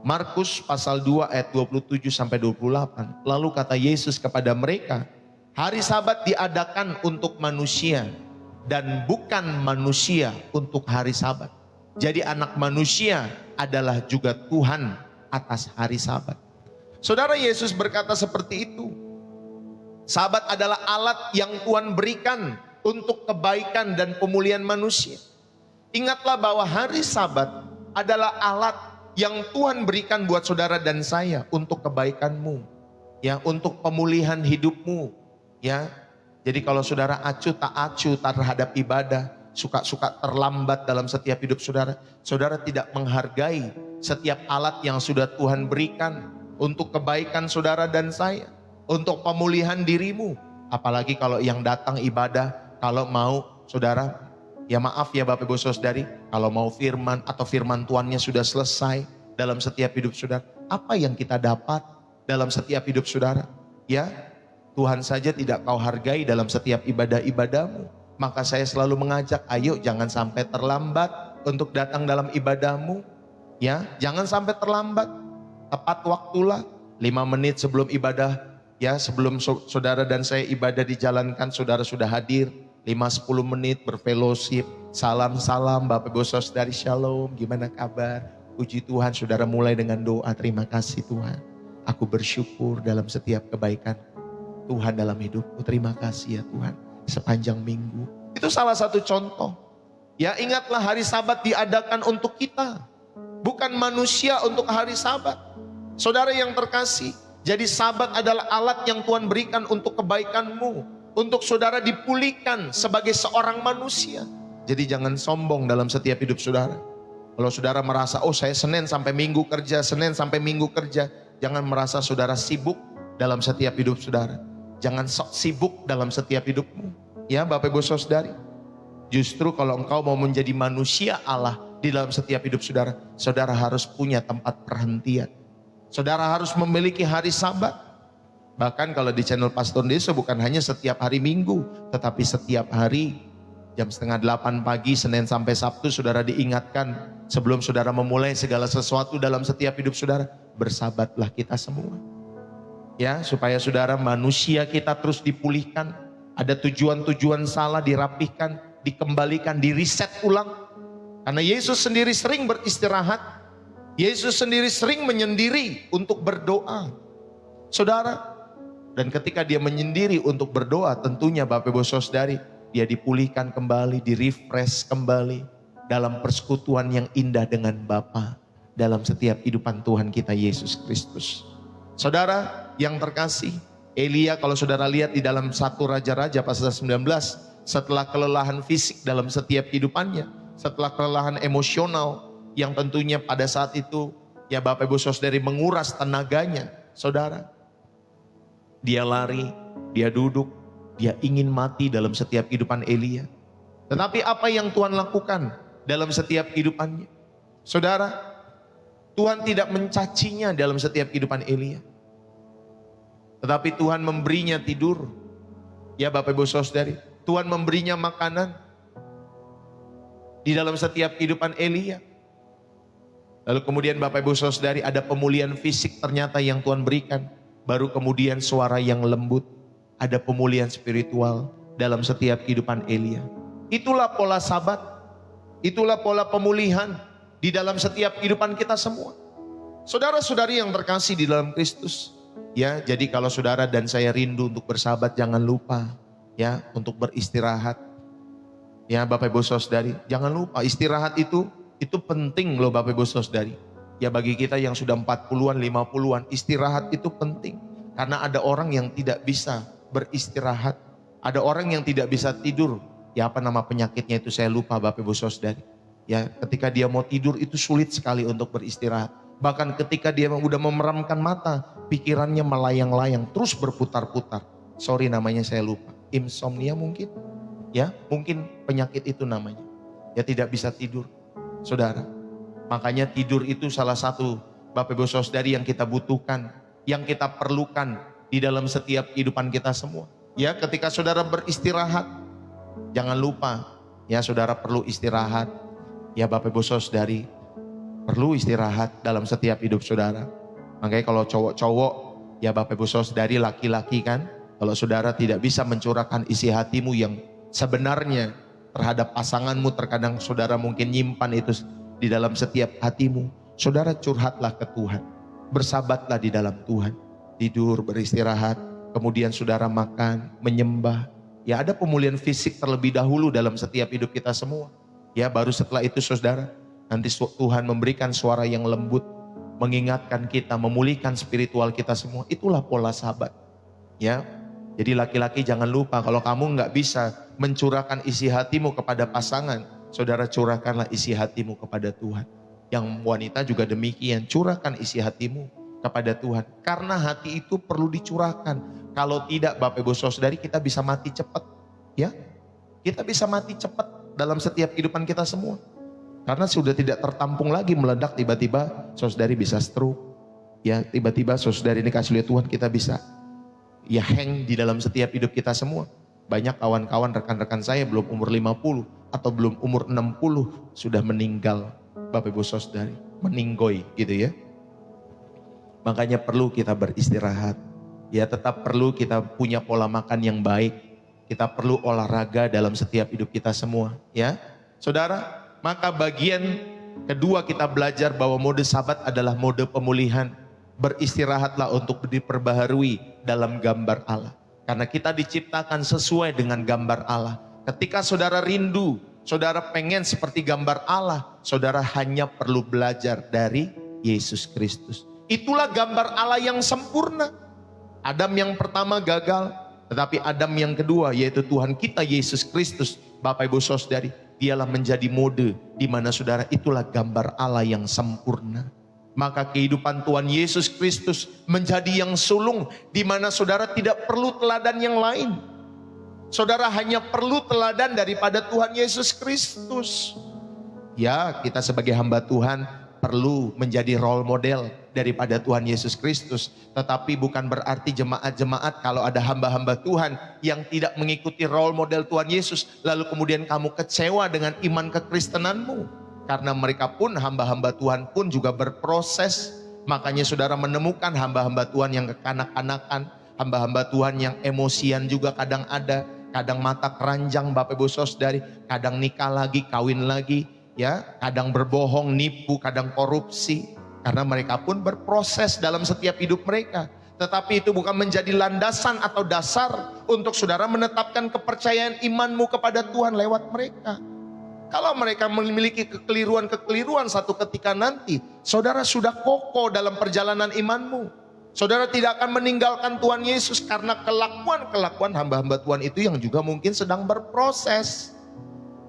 Markus pasal 2 ayat 27 sampai 28. Lalu kata Yesus kepada mereka, hari Sabat diadakan untuk manusia dan bukan manusia untuk hari Sabat. Jadi anak manusia adalah juga Tuhan atas hari Sabat. Saudara, Yesus berkata seperti itu. Sabat adalah alat yang Tuhan berikan untuk kebaikan dan pemulihan manusia. Ingatlah bahwa hari Sabat adalah alat yang Tuhan berikan buat saudara dan saya untuk kebaikanmu. Ya, untuk pemulihan hidupmu. Ya, jadi kalau saudara acuh tak terhadap ibadah, suka-suka terlambat dalam setiap hidup saudara, saudara tidak menghargai setiap alat yang sudah Tuhan berikan untuk kebaikan saudara dan saya, untuk pemulihan dirimu. Apalagi kalau yang datang ibadah, kalau mau saudara, ya maaf ya Bapak Ibu Saudari, kalau mau firman atau firman Tuhannya sudah selesai dalam setiap hidup saudara, apa yang kita dapat dalam setiap hidup saudara? Ya, Tuhan saja tidak kau hargai dalam setiap ibadah-ibadahmu. Maka saya selalu mengajak, ayo jangan sampai terlambat untuk datang dalam ibadahmu. Ya, jangan sampai terlambat. Tepat waktulah 5 menit sebelum ibadah, ya sebelum saudara dan saya ibadah dijalankan, saudara sudah hadir. 5-10 menit berfellowship, salam-salam Bapak Ibu Saudari, shalom, gimana kabar? Puji Tuhan, saudara mulai dengan doa, terima kasih Tuhan. Aku bersyukur dalam setiap kebaikan Tuhan dalam hidupku. Terima kasih ya Tuhan sepanjang minggu. Itu salah satu contoh. Ya, ingatlah hari Sabat diadakan untuk kita, bukan manusia untuk hari Sabat. Saudara yang terkasih, jadi Sabat adalah alat yang Tuhan berikan untuk kebaikanmu, untuk saudara dipulihkan sebagai seorang manusia. Jadi jangan sombong dalam setiap hidup saudara. Kalau saudara merasa, oh saya Senin sampai Minggu kerja, Senin sampai Minggu kerja, jangan merasa saudara sibuk dalam setiap hidup saudara. Jangan sok sibuk dalam setiap hidupmu. Ya Bapak Ibu Saudari, justru kalau engkau mau menjadi manusia Allah di dalam setiap hidup saudara, saudara harus punya tempat perhentian. Saudara harus memiliki hari Sabat. Bahkan kalau di channel Pastor Desa bukan hanya setiap hari Minggu, tetapi setiap hari jam 7:30 pagi, Senin sampai Sabtu, saudara diingatkan sebelum saudara memulai segala sesuatu dalam setiap hidup saudara, bersabatlah kita semua. Ya, supaya saudara, manusia kita terus dipulihkan, ada tujuan-tujuan salah dirapihkan, dikembalikan, diriset ulang. Karena Yesus sendiri sering beristirahat, Yesus sendiri sering menyendiri untuk berdoa. Saudara, dan ketika dia menyendiri untuk berdoa, tentunya Bapak Ibu Saudari, dia dipulihkan kembali, di-refresh kembali dalam persekutuan yang indah dengan Bapa dalam setiap kehidupan Tuhan kita Yesus Kristus. Saudara yang terkasih, Elia kalau saudara lihat di dalam 1 Raja-Raja pasal 19, setelah kelelahan fisik dalam setiap kehidupannya, setelah kelelahan emosional yang tentunya pada saat itu ya Bapak Ibu Saudari menguras tenaganya, saudara, dia lari, dia duduk, dia ingin mati dalam setiap kehidupan Elia. Tetapi apa yang Tuhan lakukan dalam setiap kehidupannya? Saudara, Tuhan tidak mencacinya dalam setiap kehidupan Elia. Tetapi Tuhan memberinya tidur. Ya Bapak Ibu Saudari, Tuhan memberinya makanan di dalam setiap kehidupan Elia. Lalu kemudian Bapak Ibu Saudari, ada pemulihan fisik ternyata yang Tuhan berikan. Baru kemudian suara yang lembut, ada pemulihan spiritual dalam setiap kehidupan Elia. Itulah pola Sabat, itulah pola pemulihan di dalam setiap kehidupan kita semua. Saudara-saudari yang terkasih di dalam Kristus, ya, jadi kalau saudara dan saya rindu untuk bersabat, jangan lupa ya untuk beristirahat. Ya Bapak Ibu Saudari, jangan lupa istirahat itu penting loh Bapak Ibu Saudari. Ya bagi kita yang sudah 40-an, 50-an, istirahat itu penting. Karena ada orang yang tidak bisa beristirahat, ada orang yang tidak bisa tidur. Ya apa nama penyakitnya itu saya lupa Bapak Ibu Saudari. Ya, ketika dia mau tidur itu sulit sekali untuk beristirahat. Bahkan ketika dia udah memeramkan mata, pikirannya melayang-layang, terus berputar-putar. Sorry namanya saya lupa. Insomnia mungkin. Ya, mungkin penyakit itu namanya. Ya tidak bisa tidur. Saudara, makanya tidur itu salah satu Bapak Ibu Saudari yang kita butuhkan, yang kita perlukan di dalam setiap kehidupan kita semua. Ya, ketika saudara beristirahat, jangan lupa ya saudara perlu istirahat. Ya Bapak Ibu Saudari, perlu istirahat dalam setiap hidup saudara. Makanya kalau cowok-cowok, ya Bapak Ibu Saudari, laki-laki kan, kalau saudara tidak bisa mencurahkan isi hatimu yang sebenarnya terhadap pasanganmu, terkadang saudara mungkin nyimpan itu di dalam setiap hatimu. Saudara curhatlah ke Tuhan, bersabatlah di dalam Tuhan, tidur, beristirahat, kemudian saudara makan, menyembah. Ya ada pemulihan fisik terlebih dahulu dalam setiap hidup kita semua. Ya baru setelah itu saudara, nanti Tuhan memberikan suara yang lembut. mengingatkan kita, memulihkan spiritual kita semua. Itulah pola sabat. Ya, jadi laki-laki jangan lupa kalau kamu nggak bisa mencurahkan isi hatimu kepada pasangan, saudara curahkanlah isi hatimu kepada Tuhan. Yang wanita juga demikian, curahkan isi hatimu kepada Tuhan. Karena hati itu perlu dicurahkan. Kalau tidak Bapak Ibu Saudari, kita bisa mati cepat. Ya, kita bisa mati cepat dalam setiap kehidupan kita semua. Karena sudah tidak tertampung lagi, meledak tiba-tiba saudari bisa stroke. Ya, tiba-tiba saudari ini kasih lihat Tuhan, kita bisa ya hang di dalam setiap hidup kita semua. Banyak kawan-kawan rekan-rekan saya belum umur 50 atau belum umur 60 sudah meninggal. Bapak Ibu Saudari, meninggoy gitu ya. Makanya perlu kita beristirahat. Ya, tetap perlu kita punya pola makan yang baik. Kita perlu olahraga dalam setiap hidup kita semua, ya. Saudara, maka bagian kedua kita belajar bahwa mode sabat adalah mode pemulihan. Beristirahatlah untuk diperbaharui dalam gambar Allah. Karena kita diciptakan sesuai dengan gambar Allah. Ketika saudara rindu, saudara pengen seperti gambar Allah, saudara hanya perlu belajar dari Yesus Kristus. Itulah gambar Allah yang sempurna. Adam yang pertama gagal, tetapi Adam yang kedua yaitu Tuhan kita Yesus Kristus, Bapak Ibu Saudari, dialah menjadi mode di mana saudara itulah gambar Allah yang sempurna. Maka kehidupan Tuhan Yesus Kristus menjadi yang sulung di mana saudara tidak perlu teladan yang lain. Saudara hanya perlu teladan daripada Tuhan Yesus Kristus. Ya, kita sebagai hamba Tuhan perlu menjadi role model daripada Tuhan Yesus Kristus. Tetapi bukan berarti jemaat-jemaat kalau ada hamba-hamba Tuhan yang tidak mengikuti role model Tuhan Yesus, lalu kemudian kamu kecewa dengan iman kekristenanmu. Karena mereka pun hamba-hamba Tuhan pun juga berproses. Makanya saudara menemukan hamba-hamba Tuhan yang kekanak-kanakan, hamba-hamba Tuhan yang emosian juga kadang ada, kadang mata keranjang Bapak Ibu Saudari, kadang nikah lagi, kawin lagi, ya, kadang berbohong, nipu, kadang korupsi. Karena mereka pun berproses dalam setiap hidup mereka. Tetapi itu bukan menjadi landasan atau dasar untuk saudara menetapkan kepercayaan imanmu kepada Tuhan lewat mereka. Kalau mereka memiliki kekeliruan-kekeliruan satu ketika nanti, saudara sudah kokoh dalam perjalanan imanmu. Saudara tidak akan meninggalkan Tuhan Yesus karena kelakuan-kelakuan hamba-hamba Tuhan itu yang juga mungkin sedang berproses.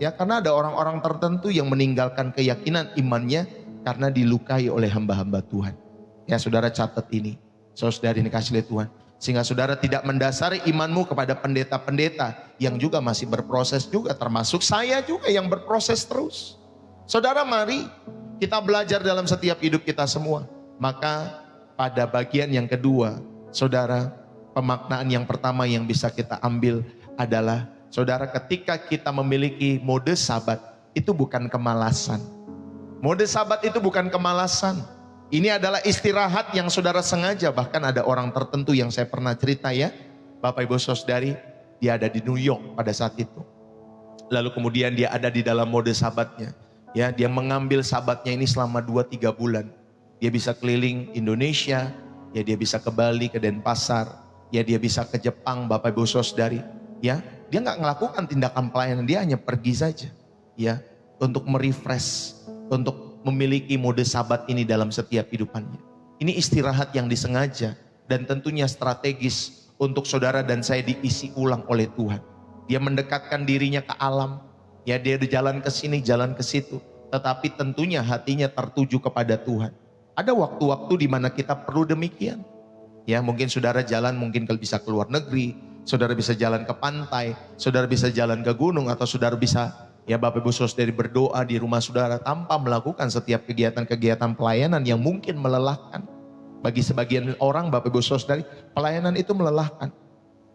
Ya, karena ada orang-orang tertentu yang meninggalkan keyakinan imannya karena dilukai oleh hamba-hamba Tuhan. Ya, saudara catat ini. Saudara ini kasih lihat Tuhan. Sehingga saudara tidak mendasari imanmu kepada pendeta-pendeta yang juga masih berproses juga. Termasuk saya juga yang berproses terus. Saudara, mari kita belajar dalam setiap hidup kita semua. Maka pada bagian yang kedua, saudara, pemaknaan yang pertama yang bisa kita ambil adalah, saudara, ketika kita memiliki mode sabat, itu bukan kemalasan. Mode sabat itu bukan kemalasan. Ini adalah istirahat yang saudara sengaja. Bahkan ada orang tertentu yang saya pernah cerita ya, Bapak Ibu Saudari, dia ada di New York pada saat itu. Lalu kemudian dia ada di dalam mode sabatnya. Ya, dia mengambil sabatnya ini selama 2-3 bulan. Dia bisa keliling Indonesia, ya dia bisa ke Bali, ke Denpasar, ya dia bisa ke Jepang, Bapak Ibu Saudari. Ya, dia nggak melakukan tindakan pelayanan, dia hanya pergi saja. Ya, untuk merefresh, untuk memiliki mode sabat ini dalam setiap hidupannya. Ini istirahat yang disengaja dan tentunya strategis untuk saudara dan saya diisi ulang oleh Tuhan. Dia mendekatkan dirinya ke alam, ya dia jalan ke sini, jalan ke situ, tetapi tentunya hatinya tertuju kepada Tuhan. Ada waktu-waktu di mana kita perlu demikian. Ya, mungkin saudara jalan, mungkin kalau bisa keluar negeri, saudara bisa jalan ke pantai, saudara bisa jalan ke gunung, atau saudara bisa, ya Bapak Ibu Saudari, berdoa di rumah saudara tanpa melakukan setiap kegiatan-kegiatan pelayanan yang mungkin melelahkan. Bagi sebagian orang Bapak Ibu Saudari, pelayanan itu melelahkan.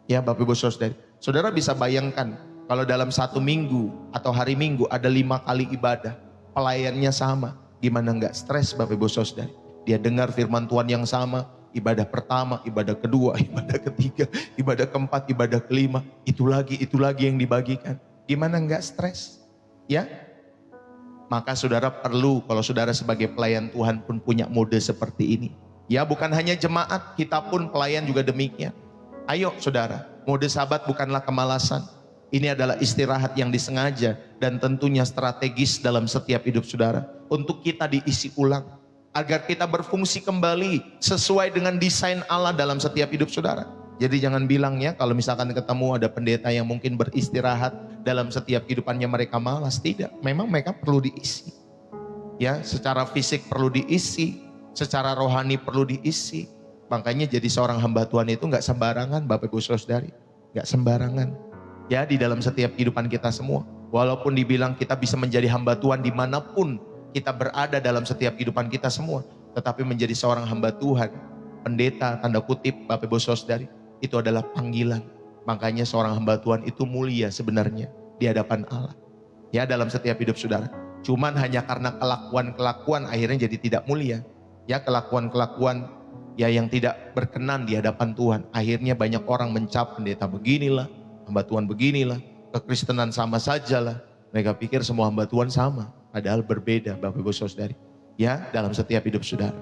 Ya Bapak Ibu Saudari, saudara bisa bayangkan kalau dalam satu minggu atau hari Minggu ada 5 kali ibadah, pelayannya sama, gimana enggak stres Bapak Ibu Saudari? Dia dengar firman Tuhan yang sama, ibadah pertama, ibadah kedua, ibadah ketiga, ibadah keempat, ibadah kelima, itu lagi yang dibagikan. Gimana enggak stres? Ya, maka saudara perlu, kalau saudara sebagai pelayan Tuhan pun punya mode seperti ini. Ya, bukan hanya jemaat, kita pun pelayan juga demikian. Ayo saudara, mode sabat bukanlah kemalasan. Ini adalah istirahat yang disengaja dan tentunya strategis dalam setiap hidup saudara. Untuk kita diisi ulang. agar kita berfungsi kembali sesuai dengan desain Allah dalam setiap hidup saudara. Jadi jangan bilang ya, kalau misalkan ketemu ada pendeta yang mungkin beristirahat dalam setiap kehidupannya mereka malas. Tidak, memang mereka perlu diisi. Ya, secara fisik perlu diisi, secara rohani perlu diisi. Makanya jadi seorang hamba Tuhan itu nggak sembarangan, Bapak Ibu Saudari, nggak sembarangan. Ya, di dalam setiap kehidupan kita semua. Walaupun dibilang kita bisa menjadi hamba Tuhan dimanapun kita berada dalam setiap kehidupan kita semua, tetapi menjadi seorang hamba Tuhan, pendeta, tanda kutip, Bapak Ibu Saudari, itu adalah panggilan. Makanya seorang hamba Tuhan itu mulia sebenarnya di hadapan Allah. Ya, dalam setiap hidup saudara. Cuman hanya karena kelakuan-kelakuan akhirnya jadi tidak mulia. Ya, kelakuan-kelakuan ya yang tidak berkenan di hadapan Tuhan. Akhirnya banyak orang mencap pendeta beginilah, hamba Tuhan beginilah, kekristenan sama sajalah. Mereka pikir semua hamba Tuhan sama. Padahal berbeda, Bapak Ibu Saudari. Ya, dalam setiap hidup saudara.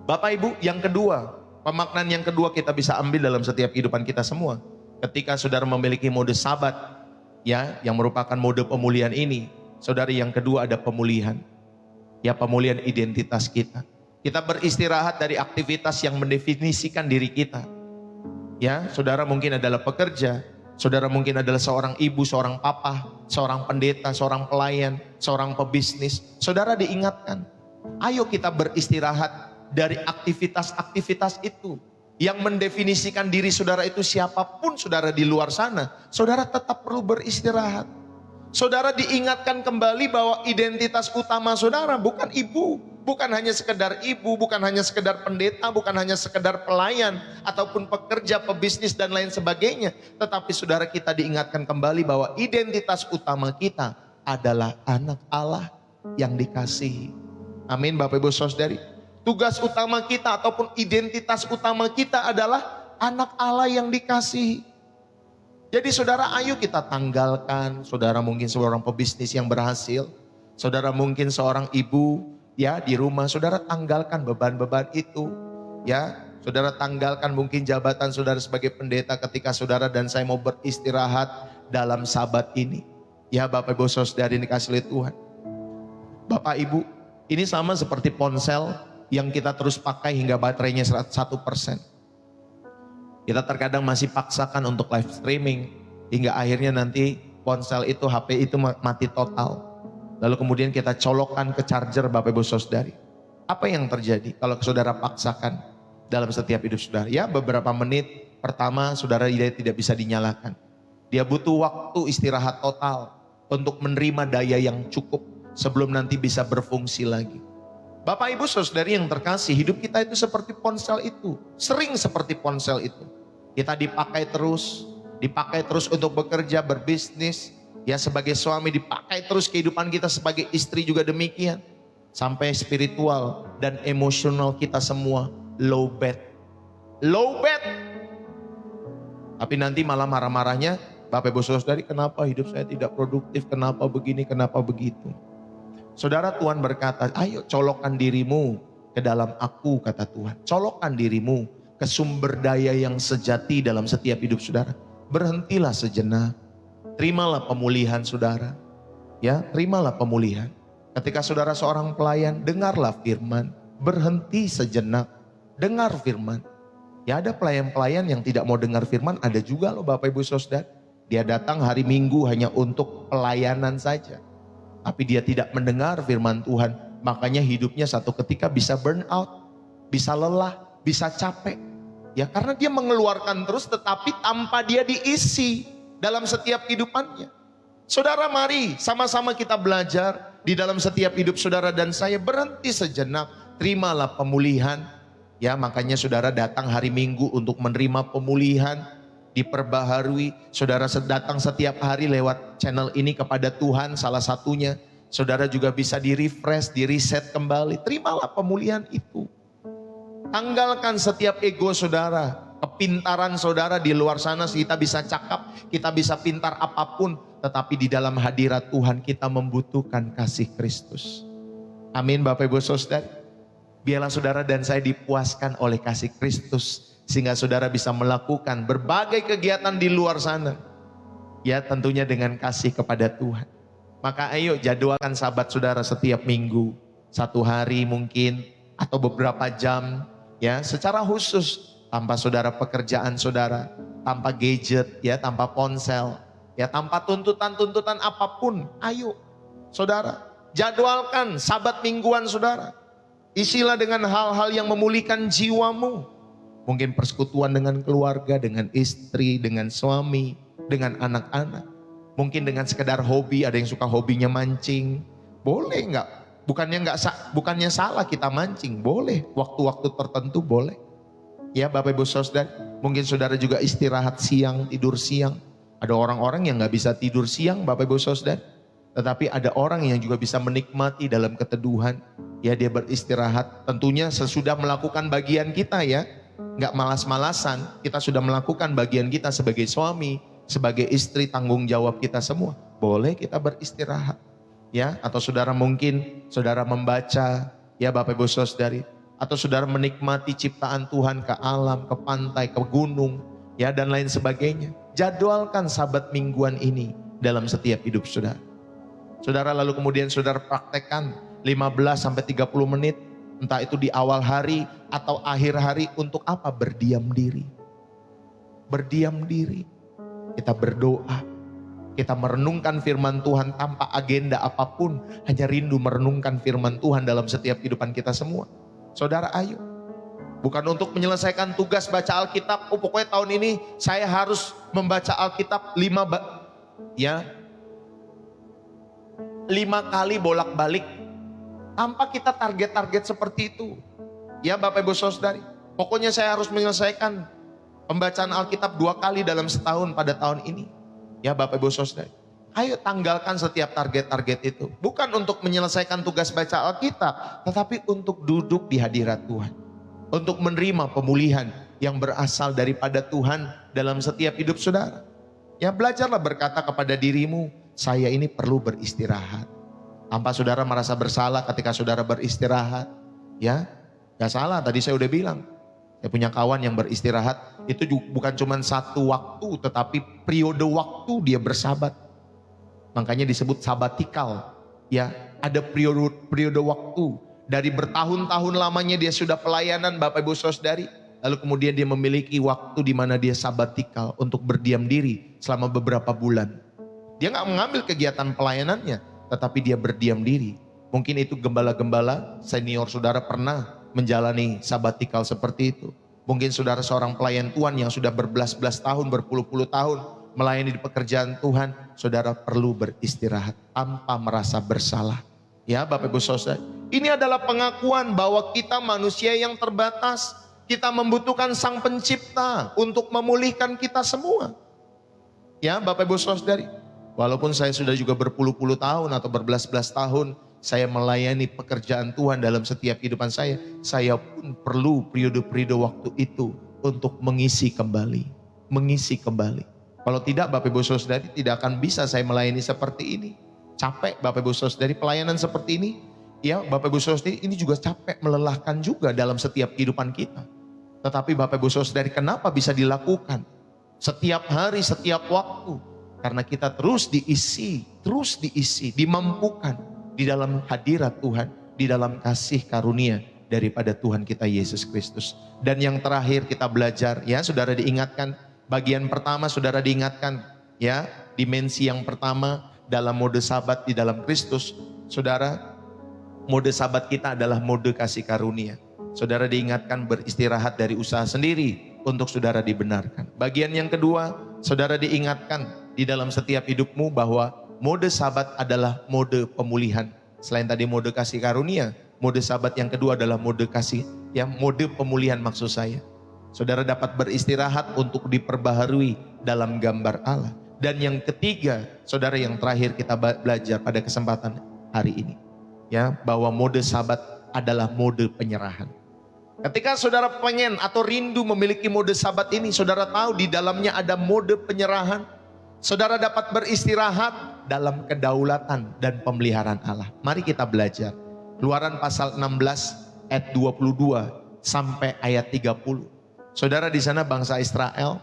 Bapak Ibu, yang kedua, pemaknaan yang kedua kita bisa ambil dalam setiap kehidupan kita semua. Ketika saudara memiliki mode sabat, ya, yang merupakan mode pemulihan ini, saudari, yang kedua ada pemulihan. Ya, pemulihan identitas kita. Kita beristirahat dari aktivitas yang mendefinisikan diri kita. Ya, saudara mungkin adalah pekerja, saudara mungkin adalah seorang ibu, seorang papa, seorang pendeta, seorang pelayan, seorang pebisnis. Saudara diingatkan, ayo kita beristirahat dari aktivitas-aktivitas itu yang mendefinisikan diri saudara itu siapapun saudara di luar sana. Saudara tetap perlu beristirahat. Saudara diingatkan kembali bahwa identitas utama saudara bukan ibu, bukan hanya sekedar ibu, bukan hanya sekedar pendeta, bukan hanya sekedar pelayan ataupun pekerja, pebisnis dan lain sebagainya. Tetapi saudara, kita diingatkan kembali bahwa identitas utama kita adalah anak Allah yang dikasihi. Amin, Bapak Ibu Saudari. Tugas utama kita ataupun identitas utama kita adalah anak Allah yang dikasihi. Jadi saudara, ayo kita tanggalkan. Saudara mungkin seorang pebisnis yang berhasil, saudara mungkin seorang ibu ya di rumah, saudara tanggalkan beban-beban itu. Ya, saudara tanggalkan mungkin jabatan saudara sebagai pendeta ketika saudara dan saya mau beristirahat dalam sabat ini. Ya, Bapak Ibu Saudari yang dikasihi oleh Tuhan. Bapak Ibu, ini sama seperti ponsel yang kita terus pakai hingga baterainya 1%. Kita terkadang masih paksakan untuk live streaming hingga akhirnya nanti ponsel itu, HP itu mati total. Lalu kemudian kita colokkan ke charger, Bapak Ibu Saudari. Apa yang terjadi kalau saudara paksakan dalam setiap hidup saudara? Ya, beberapa menit pertama saudara tidak bisa dinyalakan. Dia butuh waktu istirahat total untuk menerima daya yang cukup sebelum nanti bisa berfungsi lagi. Bapak Ibu Saudari yang terkasih, hidup kita itu seperti ponsel itu. Sering seperti ponsel itu. Kita dipakai terus untuk bekerja, berbisnis. Ya, sebagai suami dipakai terus, kehidupan kita sebagai istri juga demikian. Sampai spiritual dan emosional kita semua low bed. Low bed. Tapi nanti malah marah-marahnya, Bapak Ibu Saudari, kenapa hidup saya tidak produktif, kenapa begini, kenapa begitu. Saudara, Tuhan berkata, ayo colokkan dirimu ke dalam aku, kata Tuhan. Colokkan dirimu ke sumber daya yang sejati dalam setiap hidup saudara. Berhentilah sejenak. Terimalah pemulihan saudara. Ya, terimalah pemulihan. Ketika saudara seorang pelayan, dengarlah firman. Berhenti sejenak. Dengar firman. Ya, ada pelayan-pelayan yang tidak mau dengar firman, ada juga loh Bapak Ibu Saudara. Dia datang hari Minggu hanya untuk pelayanan saja. Tapi dia tidak mendengar firman Tuhan. Makanya hidupnya satu ketika bisa burn out, bisa lelah, bisa capek. Ya, karena dia mengeluarkan terus tetapi tanpa dia diisi dalam setiap kehidupannya. Saudara, mari sama-sama kita belajar di dalam setiap hidup saudara dan saya. Berhenti sejenak, terimalah pemulihan. Ya, makanya saudara datang hari Minggu untuk menerima pemulihan, diperbaharui. Saudara datang setiap hari lewat channel ini kepada Tuhan, salah satunya. Saudara juga bisa di-refresh, di-reset kembali. Terimalah pemulihan itu. Tanggalkan setiap ego saudara, kepintaran saudara di luar sana. Kita bisa cakap, kita bisa pintar apapun, tetapi di dalam hadirat Tuhan kita membutuhkan kasih Kristus. Amin, Bapak Ibu Saudara. Biarlah saudara dan saya dipuaskan oleh kasih Kristus, sehingga saudara bisa melakukan berbagai kegiatan di luar sana. Ya, tentunya dengan kasih kepada Tuhan. Maka ayo jadwalkan sabat saudara setiap minggu. 1 hari mungkin atau beberapa jam ya secara khusus tanpa saudara pekerjaan saudara, tanpa gadget ya, tanpa ponsel ya, tanpa tuntutan-tuntutan apapun. Ayo saudara, jadwalkan sabat mingguan saudara. Isilah dengan hal-hal yang memulihkan jiwamu. Mungkin persekutuan dengan keluarga, dengan istri, dengan suami, dengan anak-anak. Mungkin dengan sekedar hobi, ada yang suka hobinya mancing. Boleh nggak? Bukannya salah kita mancing, boleh. Waktu-waktu tertentu boleh. Ya Bapak Ibu Saudara, mungkin saudara juga istirahat siang, tidur siang. Ada orang-orang yang nggak bisa tidur siang Bapak Ibu Saudara. Tetapi ada orang yang juga bisa menikmati dalam keteduhan. Ya dia beristirahat, tentunya sesudah melakukan bagian kita ya. Nggak malas-malasan, kita sudah melakukan bagian kita sebagai suami, sebagai istri, tanggung jawab kita semua. Boleh kita beristirahat. Ya, atau saudara mungkin saudara membaca ya Bapak Ibu Saudari, atau saudara menikmati ciptaan Tuhan ke alam, ke pantai, ke gunung ya dan lain sebagainya. Jadwalkan sabat mingguan ini dalam setiap hidup saudara. Saudara lalu kemudian saudara praktekkan 15 sampai 30 menit entah itu di awal hari atau akhir hari. Untuk apa? Berdiam diri. Berdiam diri. Kita berdoa. Kita merenungkan firman Tuhan tanpa agenda apapun. Hanya rindu merenungkan firman Tuhan dalam setiap kehidupan kita semua. Saudara ayo. Bukan untuk menyelesaikan tugas baca Alkitab. Oh pokoknya tahun ini saya harus membaca Alkitab 5 kali bolak-balik. Tanpa kita target-target seperti itu. Ya Bapak Ibu Saudari. Pokoknya saya harus menyelesaikan pembacaan Alkitab 2 kali dalam setahun pada tahun ini. Ya Bapak Ibu Saudari. Ayo tanggalkan setiap target-target itu. Bukan untuk menyelesaikan tugas baca Alkitab. Tetapi untuk duduk di hadirat Tuhan. Untuk menerima pemulihan yang berasal daripada Tuhan dalam setiap hidup saudara. Ya belajarlah berkata kepada dirimu, saya ini perlu beristirahat. Tanpa saudara merasa bersalah ketika saudara beristirahat. Ya, gak salah, tadi saya udah bilang. Saya punya kawan yang beristirahat, itu bukan cuma satu waktu, tetapi periode waktu dia bersabat. Makanya disebut sabatikal. Ya, ada periode waktu. Dari bertahun-tahun lamanya dia sudah pelayanan Bapak Ibu Saudari. Lalu kemudian dia memiliki waktu di mana dia sabatikal untuk berdiam diri selama beberapa bulan. Dia gak mengambil kegiatan pelayanannya, tetapi dia berdiam diri. Mungkin itu gembala-gembala senior saudara pernah menjalani sabatikal seperti itu. Mungkin saudara seorang pelayan Tuhan yang sudah berbelas-belas tahun, berpuluh-puluh tahun melayani di pekerjaan Tuhan. Saudara perlu beristirahat tanpa merasa bersalah. Ya Bapak Ibu Saudara, ini adalah pengakuan bahwa kita manusia yang terbatas. Kita membutuhkan Sang Pencipta untuk memulihkan kita semua. Ya Bapak Ibu Saudari, walaupun saya sudah juga berpuluh-puluh tahun atau berbelas-belas tahun saya melayani pekerjaan Tuhan dalam setiap kehidupan saya pun perlu periode-periode waktu itu untuk mengisi kembali. Mengisi kembali. Kalau tidak Bapak Ibu Saudari, tidak akan bisa saya melayani seperti ini. Capek Bapak Ibu Saudari, pelayanan seperti ini. Ya Bapak Ibu Saudari, ini juga capek, melelahkan juga dalam setiap kehidupan kita. Tetapi Bapak Ibu Saudari, kenapa bisa dilakukan? Setiap hari, setiap waktu. Karena kita terus diisi, dimampukan di dalam hadirat Tuhan, di dalam kasih karunia daripada Tuhan kita Yesus Kristus. Dan yang terakhir kita belajar, ya saudara diingatkan, bagian pertama saudara diingatkan, ya dimensi yang pertama dalam mode sabat di dalam Kristus. Saudara, mode sabat kita adalah mode kasih karunia. Saudara diingatkan beristirahat dari usaha sendiri untuk saudara dibenarkan. Bagian yang kedua, saudara diingatkan di dalam setiap hidupmu bahwa mode sabat adalah mode pemulihan. Selain tadi mode kasih karunia, mode sabat yang kedua adalah mode kasih, ya mode pemulihan maksud saya. Saudara dapat beristirahat untuk diperbaharui dalam gambar Allah. Dan yang ketiga, saudara yang terakhir kita belajar pada kesempatan hari ini, ya bahwa mode sabat adalah mode penyerahan. Ketika saudara pengen atau rindu memiliki mode sabat ini, saudara tahu di dalamnya ada mode penyerahan. Saudara dapat beristirahat dalam kedaulatan dan pemeliharaan Allah. Mari kita belajar. Keluaran pasal 16 ayat 22 sampai ayat 30. Saudara di sana bangsa Israel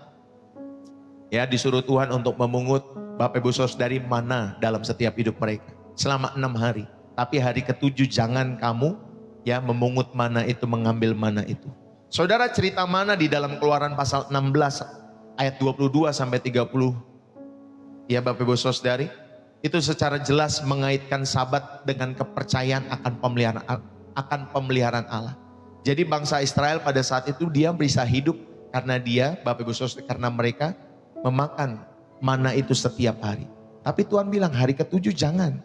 ya disuruh Tuhan untuk memungut Bapak Ibu Saudari mana dalam setiap hidup mereka selama 6 hari. Tapi hari ketujuh jangan kamu ya memungut mana itu, mengambil mana itu. Saudara, cerita mana di dalam Keluaran pasal 16 ayat 22 sampai 30. Ya Bapak Ibu Saudari, itu secara jelas mengaitkan Sabat dengan kepercayaan akan pemeliharaan Allah. Jadi bangsa Israel pada saat itu dia bisa hidup karena dia, Bapak Ibu Saudari, karena mereka memakan mana itu setiap hari. Tapi Tuhan bilang hari ketujuh jangan.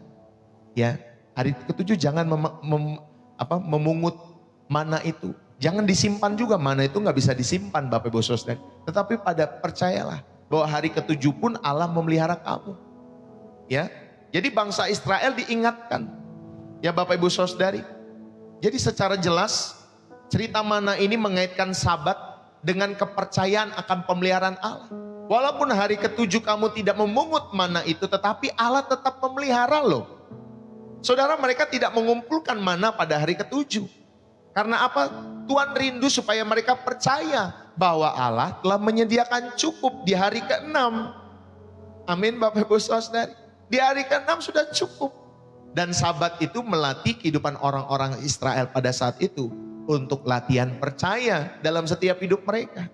Ya, hari ketujuh jangan memungut mana itu. Jangan disimpan juga, mana itu nggak bisa disimpan Bapak Ibu Saudari. Tetapi percayalah bahwa hari ketujuh pun Allah memelihara kamu. Ya, jadi bangsa Israel diingatkan. Ya Bapak Ibu Saudari. Jadi secara jelas cerita mana ini mengaitkan Sabat dengan kepercayaan akan pemeliharaan Allah. Walaupun hari ketujuh kamu tidak memungut mana itu, tetapi Allah tetap memelihara loh. Saudara, mereka tidak mengumpulkan mana pada hari ketujuh. Karena apa? Tuhan rindu supaya mereka percaya bahwa Allah telah menyediakan cukup di hari ke-6. Amin Bapak Ibu Saudari. Di hari ke-6 sudah cukup. Dan Sabat itu melatih kehidupan orang-orang Israel pada saat itu untuk latihan percaya dalam setiap hidup mereka.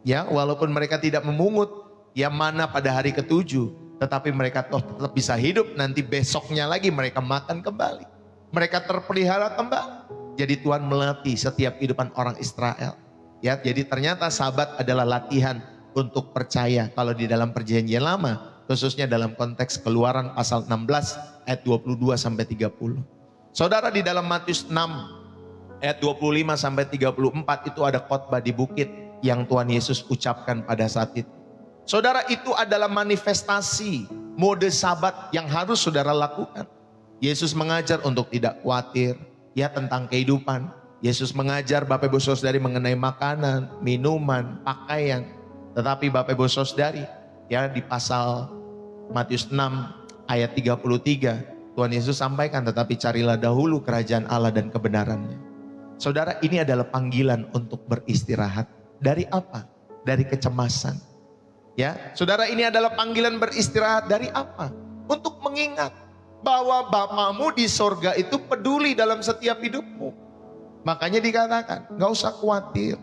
Ya, walaupun mereka tidak memungut ya mana pada hari ketujuh, tetapi mereka tetap bisa hidup, nanti besoknya lagi mereka makan kembali. Mereka terpelihara kembali. Jadi Tuhan melatih setiap kehidupan orang Israel. Ya, jadi ternyata Sabat adalah latihan untuk percaya. Kalau di dalam perjanjian lama, khususnya dalam konteks Keluaran pasal 16 ayat 22 sampai 30. Saudara, di dalam Matius 6 ayat 25 sampai 34 itu ada khotbah di bukit yang Tuhan Yesus ucapkan pada saat itu. Saudara, itu adalah manifestasi mode Sabat yang harus saudara lakukan. Yesus mengajar untuk tidak khawatir ya tentang kehidupan. Yesus mengajar Bapak Ibu Saudari mengenai makanan, minuman, pakaian. Tetapi Bapak Ibu Saudari ya di pasal Matius 6 ayat 33 Tuhan Yesus sampaikan, tetapi carilah dahulu kerajaan Allah dan kebenarannya. Saudara, ini adalah panggilan untuk beristirahat. Dari apa? Dari kecemasan. Ya, saudara, ini adalah panggilan beristirahat dari apa? Untuk mengingat bahwa Bapamu di sorga itu peduli dalam setiap hidupmu. Makanya dikatakan, gak usah khawatir.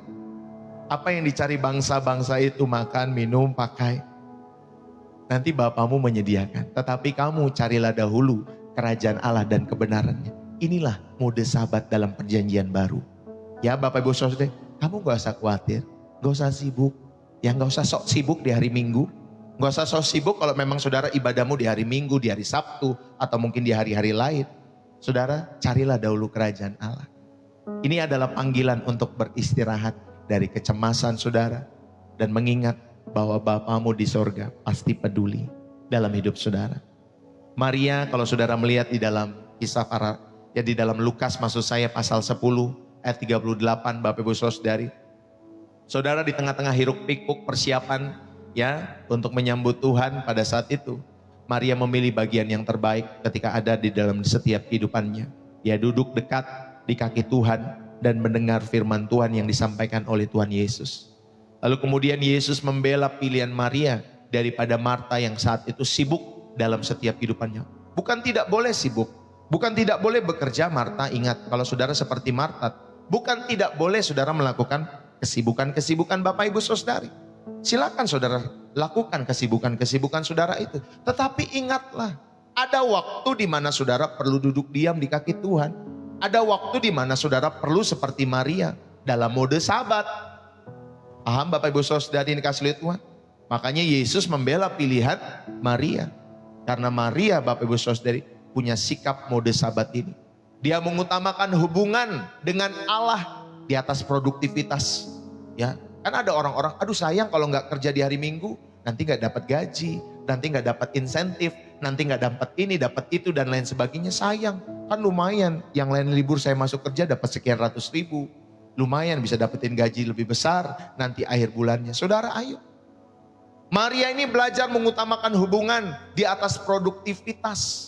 Apa yang dicari bangsa-bangsa itu, makan, minum, pakai. Nanti Bapamu menyediakan. Tetapi kamu carilah dahulu kerajaan Allah dan kebenarannya. Inilah mode Sabat dalam perjanjian baru. Ya Bapak Ibu Saudara, kamu gak usah khawatir, gak usah sibuk. Ya gak usah sok sibuk di hari Minggu. Gak usah sok sibuk kalau memang saudara ibadahmu di hari Minggu, di hari Sabtu, atau mungkin di hari-hari lain. Saudara, carilah dahulu kerajaan Allah. Ini adalah panggilan untuk beristirahat dari kecemasan saudara. Dan mengingat bahwa Bapamu di sorga pasti peduli dalam hidup saudara. Maria, kalau saudara melihat di dalam kisah para, ya di dalam Lukas maksud saya pasal 10 ayat 38 Bapak Ibu Saudari. Saudara, di tengah-tengah hiruk pikuk persiapan ya untuk menyambut Tuhan pada saat itu, Maria memilih bagian yang terbaik ketika ada di dalam setiap kehidupannya. Dia duduk dekat di kaki Tuhan dan mendengar firman Tuhan yang disampaikan oleh Tuhan Yesus. Lalu kemudian Yesus membela pilihan Maria daripada Marta yang saat itu sibuk dalam setiap kehidupannya. Bukan tidak boleh sibuk, bukan tidak boleh bekerja. Marta, ingat kalau saudara seperti Marta, bukan tidak boleh saudara melakukan kesibukan-kesibukan Bapak Ibu Saudari. Silakan saudara lakukan kesibukan-kesibukan saudara itu. Tetapi ingatlah, ada waktu di mana saudara perlu duduk diam di kaki Tuhan. Ada waktu di mana saudara perlu seperti Maria dalam mode Sabat. Paham Bapak Ibu Saudari ini kasih lihat Tuhan. Makanya Yesus membela pilihan Maria. Karena Maria Bapak Ibu Saudari punya sikap mode Sabat ini. Dia mengutamakan hubungan dengan Allah di atas produktivitas. Ya, kan ada orang-orang, aduh sayang kalau nggak kerja di hari Minggu, nanti nggak dapat gaji, nanti nggak dapat insentif, nanti nggak dapat ini, dapat itu dan lain sebagainya. Sayang, kan lumayan. Yang lain libur saya masuk kerja dapat sekian ratus ribu, lumayan bisa dapetin gaji lebih besar nanti akhir bulannya. Saudara, ayo. Maria ini belajar mengutamakan hubungan di atas produktivitas.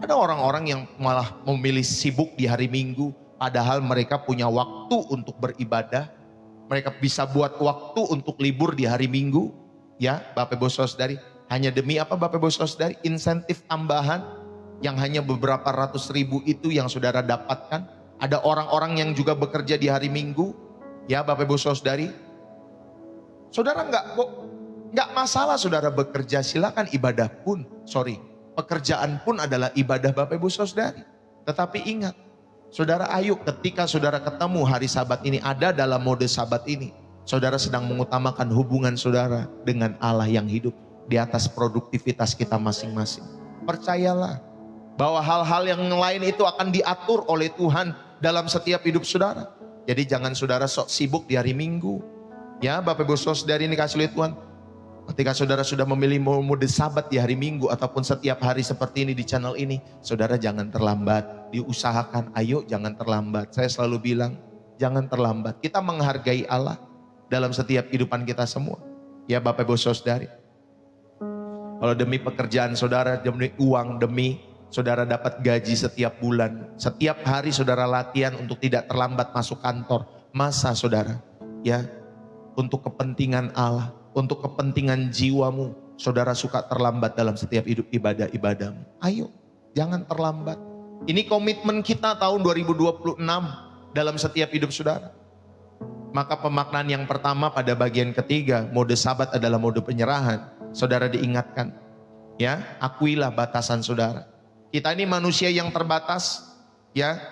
Ada orang-orang yang malah memilih sibuk di hari Minggu, padahal mereka punya waktu untuk beribadah. Mereka bisa buat waktu untuk libur di hari Minggu. Ya Bapak Ibu Saudari, hanya demi apa Bapak Ibu Saudari? Insentif tambahan. yang hanya beberapa ratus ribu itu yang saudara dapatkan. Ada orang-orang yang juga bekerja di hari Minggu, ya Bapak Ibu Saudari. Saudara nggak masalah saudara bekerja, silakan ibadah pun, pekerjaan pun adalah ibadah Bapak Ibu Saudari. Tetapi ingat, saudara ayo ketika saudara ketemu hari Sabat ini, ada dalam mode Sabat ini, saudara sedang mengutamakan hubungan saudara dengan Allah yang hidup di atas produktivitas kita masing-masing. Percayalah bahwa hal-hal yang lain itu akan diatur oleh Tuhan dalam setiap hidup saudara. Jadi jangan saudara sok sibuk di hari Minggu. Ya Bapak Ibu Saudari ini kasih lihat Tuhan. Ketika saudara sudah memilih mode Sabat di hari Minggu ataupun setiap hari seperti ini di channel ini, saudara jangan terlambat. Diusahakan, ayo jangan terlambat. Saya selalu bilang, jangan terlambat. Kita menghargai Allah dalam setiap kehidupan kita semua. Ya Bapak Ibu Saudari. Kalau demi pekerjaan saudara, demi uang, demi saudara dapat gaji setiap bulan, setiap hari saudara latihan untuk tidak terlambat masuk kantor. Masa saudara, ya, untuk kepentingan Allah, untuk kepentingan jiwamu, saudara suka terlambat dalam setiap hidup ibadah-ibadahmu. Ayo, jangan terlambat. Ini komitmen kita tahun 2026 dalam setiap hidup saudara. Maka pemaknaan yang pertama pada bagian ketiga, mode Sabat adalah mode penyerahan. Saudara diingatkan, ya, akuilah batasan saudara. Kita ini manusia yang terbatas, ya.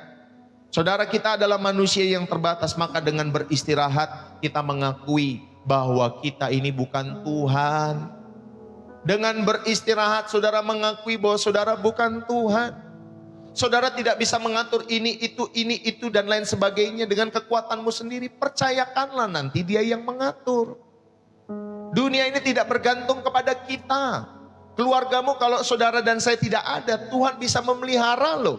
Saudara, kita adalah manusia yang terbatas, maka dengan beristirahat kita mengakui bahwa kita ini bukan Tuhan. Dengan beristirahat saudara mengakui bahwa saudara bukan Tuhan. Saudara tidak bisa mengatur ini itu dan lain sebagainya dengan kekuatanmu sendiri. Percayakanlah nanti Dia yang mengatur. Dunia ini tidak bergantung kepada kita. Keluargamu kalau saudara dan saya tidak ada, Tuhan bisa memelihara loh.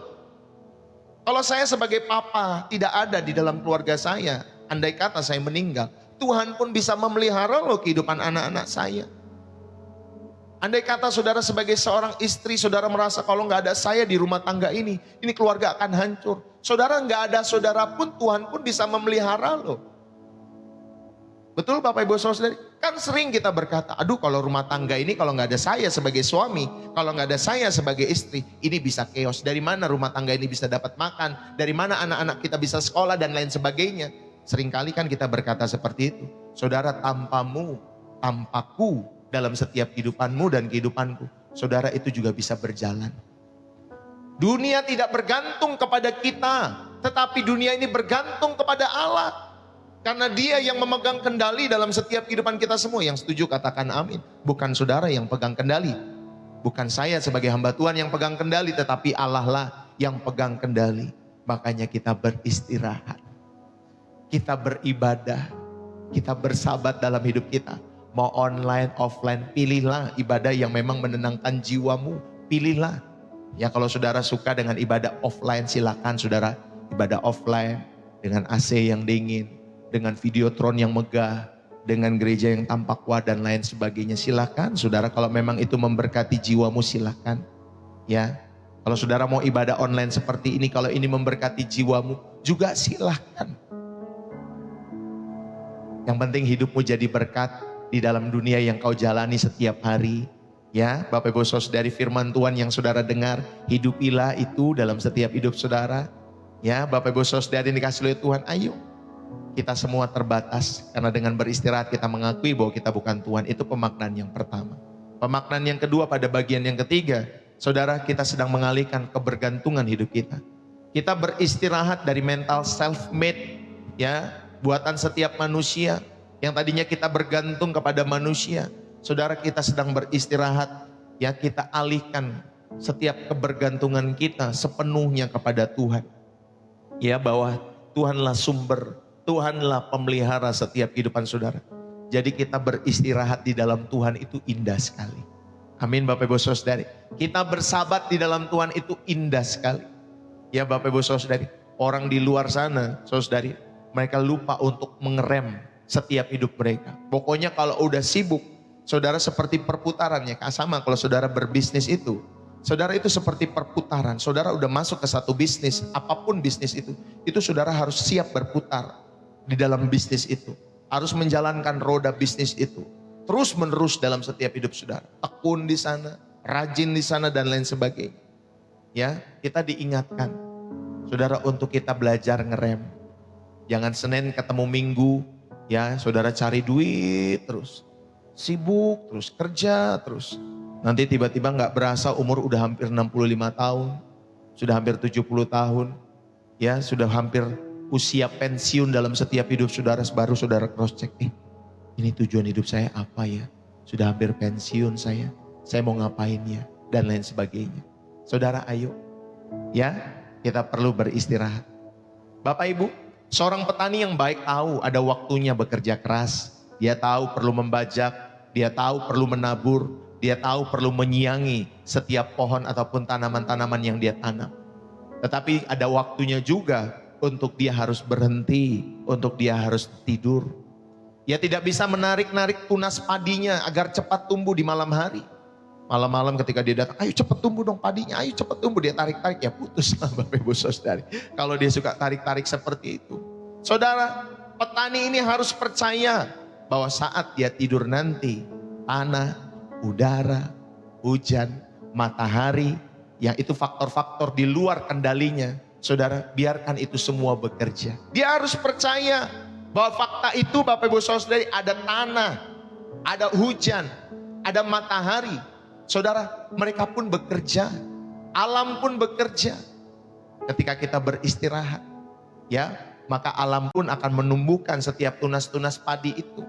Kalau saya sebagai papa tidak ada di dalam keluarga saya, andai kata saya meninggal, Tuhan pun bisa memelihara loh kehidupan anak-anak saya. Andai kata saudara sebagai seorang istri, saudara merasa kalau nggak ada saya di rumah tangga ini keluarga akan hancur. Saudara nggak ada saudara pun, Tuhan pun bisa memelihara loh. Betul Bapak Ibu Saudari? Kan sering kita berkata, aduh kalau rumah tangga ini kalau nggak ada saya sebagai suami, kalau nggak ada saya sebagai istri, ini bisa chaos. Dari mana rumah tangga ini bisa dapat makan? Dari mana anak-anak kita bisa sekolah dan lain sebagainya? Seringkali kan kita berkata seperti itu. Saudara, tanpamu, tanpaku dalam setiap kehidupanmu dan kehidupanku, saudara itu juga bisa berjalan. Dunia tidak bergantung kepada kita, tetapi dunia ini bergantung kepada Allah. Karena Dia yang memegang kendali dalam setiap kehidupan kita semua. Yang setuju katakan amin. Bukan saudara yang pegang kendali. Bukan saya sebagai hamba Tuhan yang pegang kendali. Tetapi Allah lah yang pegang kendali. Makanya kita beristirahat. Kita beribadah. Kita bersabat dalam hidup kita. Mau online, offline, pilihlah ibadah yang memang menenangkan jiwamu. Pilihlah. Ya kalau saudara suka dengan ibadah offline, silakan saudara ibadah offline. Dengan AC yang dingin. Dengan videotron yang megah, dengan gereja yang tampak kuat dan lain sebagainya, silakan saudara. Kalau memang itu memberkati jiwamu, silakan. Ya, kalau saudara mau ibadah online seperti ini, kalau ini memberkati jiwamu, juga silakan. Yang penting hidupmu jadi berkat di dalam dunia yang kau jalani setiap hari. Ya, Bapak Ibu Saudari, firman Tuhan yang saudara dengar, hidupilah itu dalam setiap hidup saudara. Ya, Bapak Ibu Saudari dikasih oleh Tuhan, ayo. Kita semua terbatas karena dengan beristirahat kita mengakui bahwa kita bukan Tuhan. Itu pemaknaan yang pertama. Pemaknaan yang kedua pada bagian yang ketiga, saudara, kita sedang mengalihkan kebergantungan hidup kita. Kita beristirahat dari mental self-made, ya, buatan setiap manusia yang tadinya kita bergantung kepada manusia. Saudara, kita sedang beristirahat, ya, kita alihkan setiap kebergantungan kita sepenuhnya kepada Tuhan. Ya, bahwa Tuhanlah sumber, Tuhanlah pemelihara setiap kehidupan saudara. Jadi kita beristirahat di dalam Tuhan itu indah sekali. Amin Bapak Ibu Saudari. Kita bersabat di dalam Tuhan itu indah sekali. Ya Bapak Ibu Saudari. Orang di luar sana saudari, mereka lupa untuk mengerem setiap hidup mereka. Pokoknya kalau udah sibuk, saudara seperti perputarannya. Sama kalau saudara berbisnis itu. Saudara itu seperti perputaran. Saudara udah masuk ke satu bisnis, apapun bisnis itu saudara harus siap berputar. Di dalam bisnis itu harus menjalankan roda bisnis itu terus menerus dalam setiap hidup saudara. Tekun di sana, rajin di sana dan lain sebagainya. Ya, kita diingatkan, saudara, untuk kita belajar ngerem. Jangan Senin ketemu Minggu, ya saudara cari duit terus. Sibuk terus, kerja terus. Nanti tiba-tiba gak berasa umur udah hampir 65 tahun. Sudah hampir 70 tahun. Ya, sudah hampir usia pensiun dalam setiap hidup saudara. Baru saudara cross check, ini tujuan hidup saya apa ya? Sudah hampir pensiun saya mau ngapain ya? Dan lain sebagainya. Saudara ayo, ya kita perlu beristirahat. Bapak Ibu, seorang petani yang baik tahu ada waktunya bekerja keras. Dia tahu perlu membajak, dia tahu perlu menabur, dia tahu perlu menyiangi setiap pohon ataupun tanaman-tanaman yang dia tanam. Tetapi ada waktunya juga untuk dia harus berhenti, untuk dia harus tidur. Dia tidak bisa menarik-narik tunas padinya agar cepat tumbuh di malam hari. Malam-malam ketika dia datang, ayo cepet tumbuh dong padinya, ayo cepet tumbuh. Dia tarik-tarik, ya putus lah Bapak Ibu Saudara. Kalau dia suka tarik-tarik seperti itu. Saudara, petani ini harus percaya bahwa saat dia tidur nanti, tanah, udara, hujan, matahari, yang itu faktor-faktor di luar kendalinya. Saudara, biarkan itu semua bekerja. Dia harus percaya bahwa fakta itu Bapak Ibu Saudara, ada tanah, ada hujan, ada matahari. Saudara, mereka pun bekerja, alam pun bekerja. Ketika kita beristirahat, ya, maka alam pun akan menumbuhkan setiap tunas-tunas padi itu.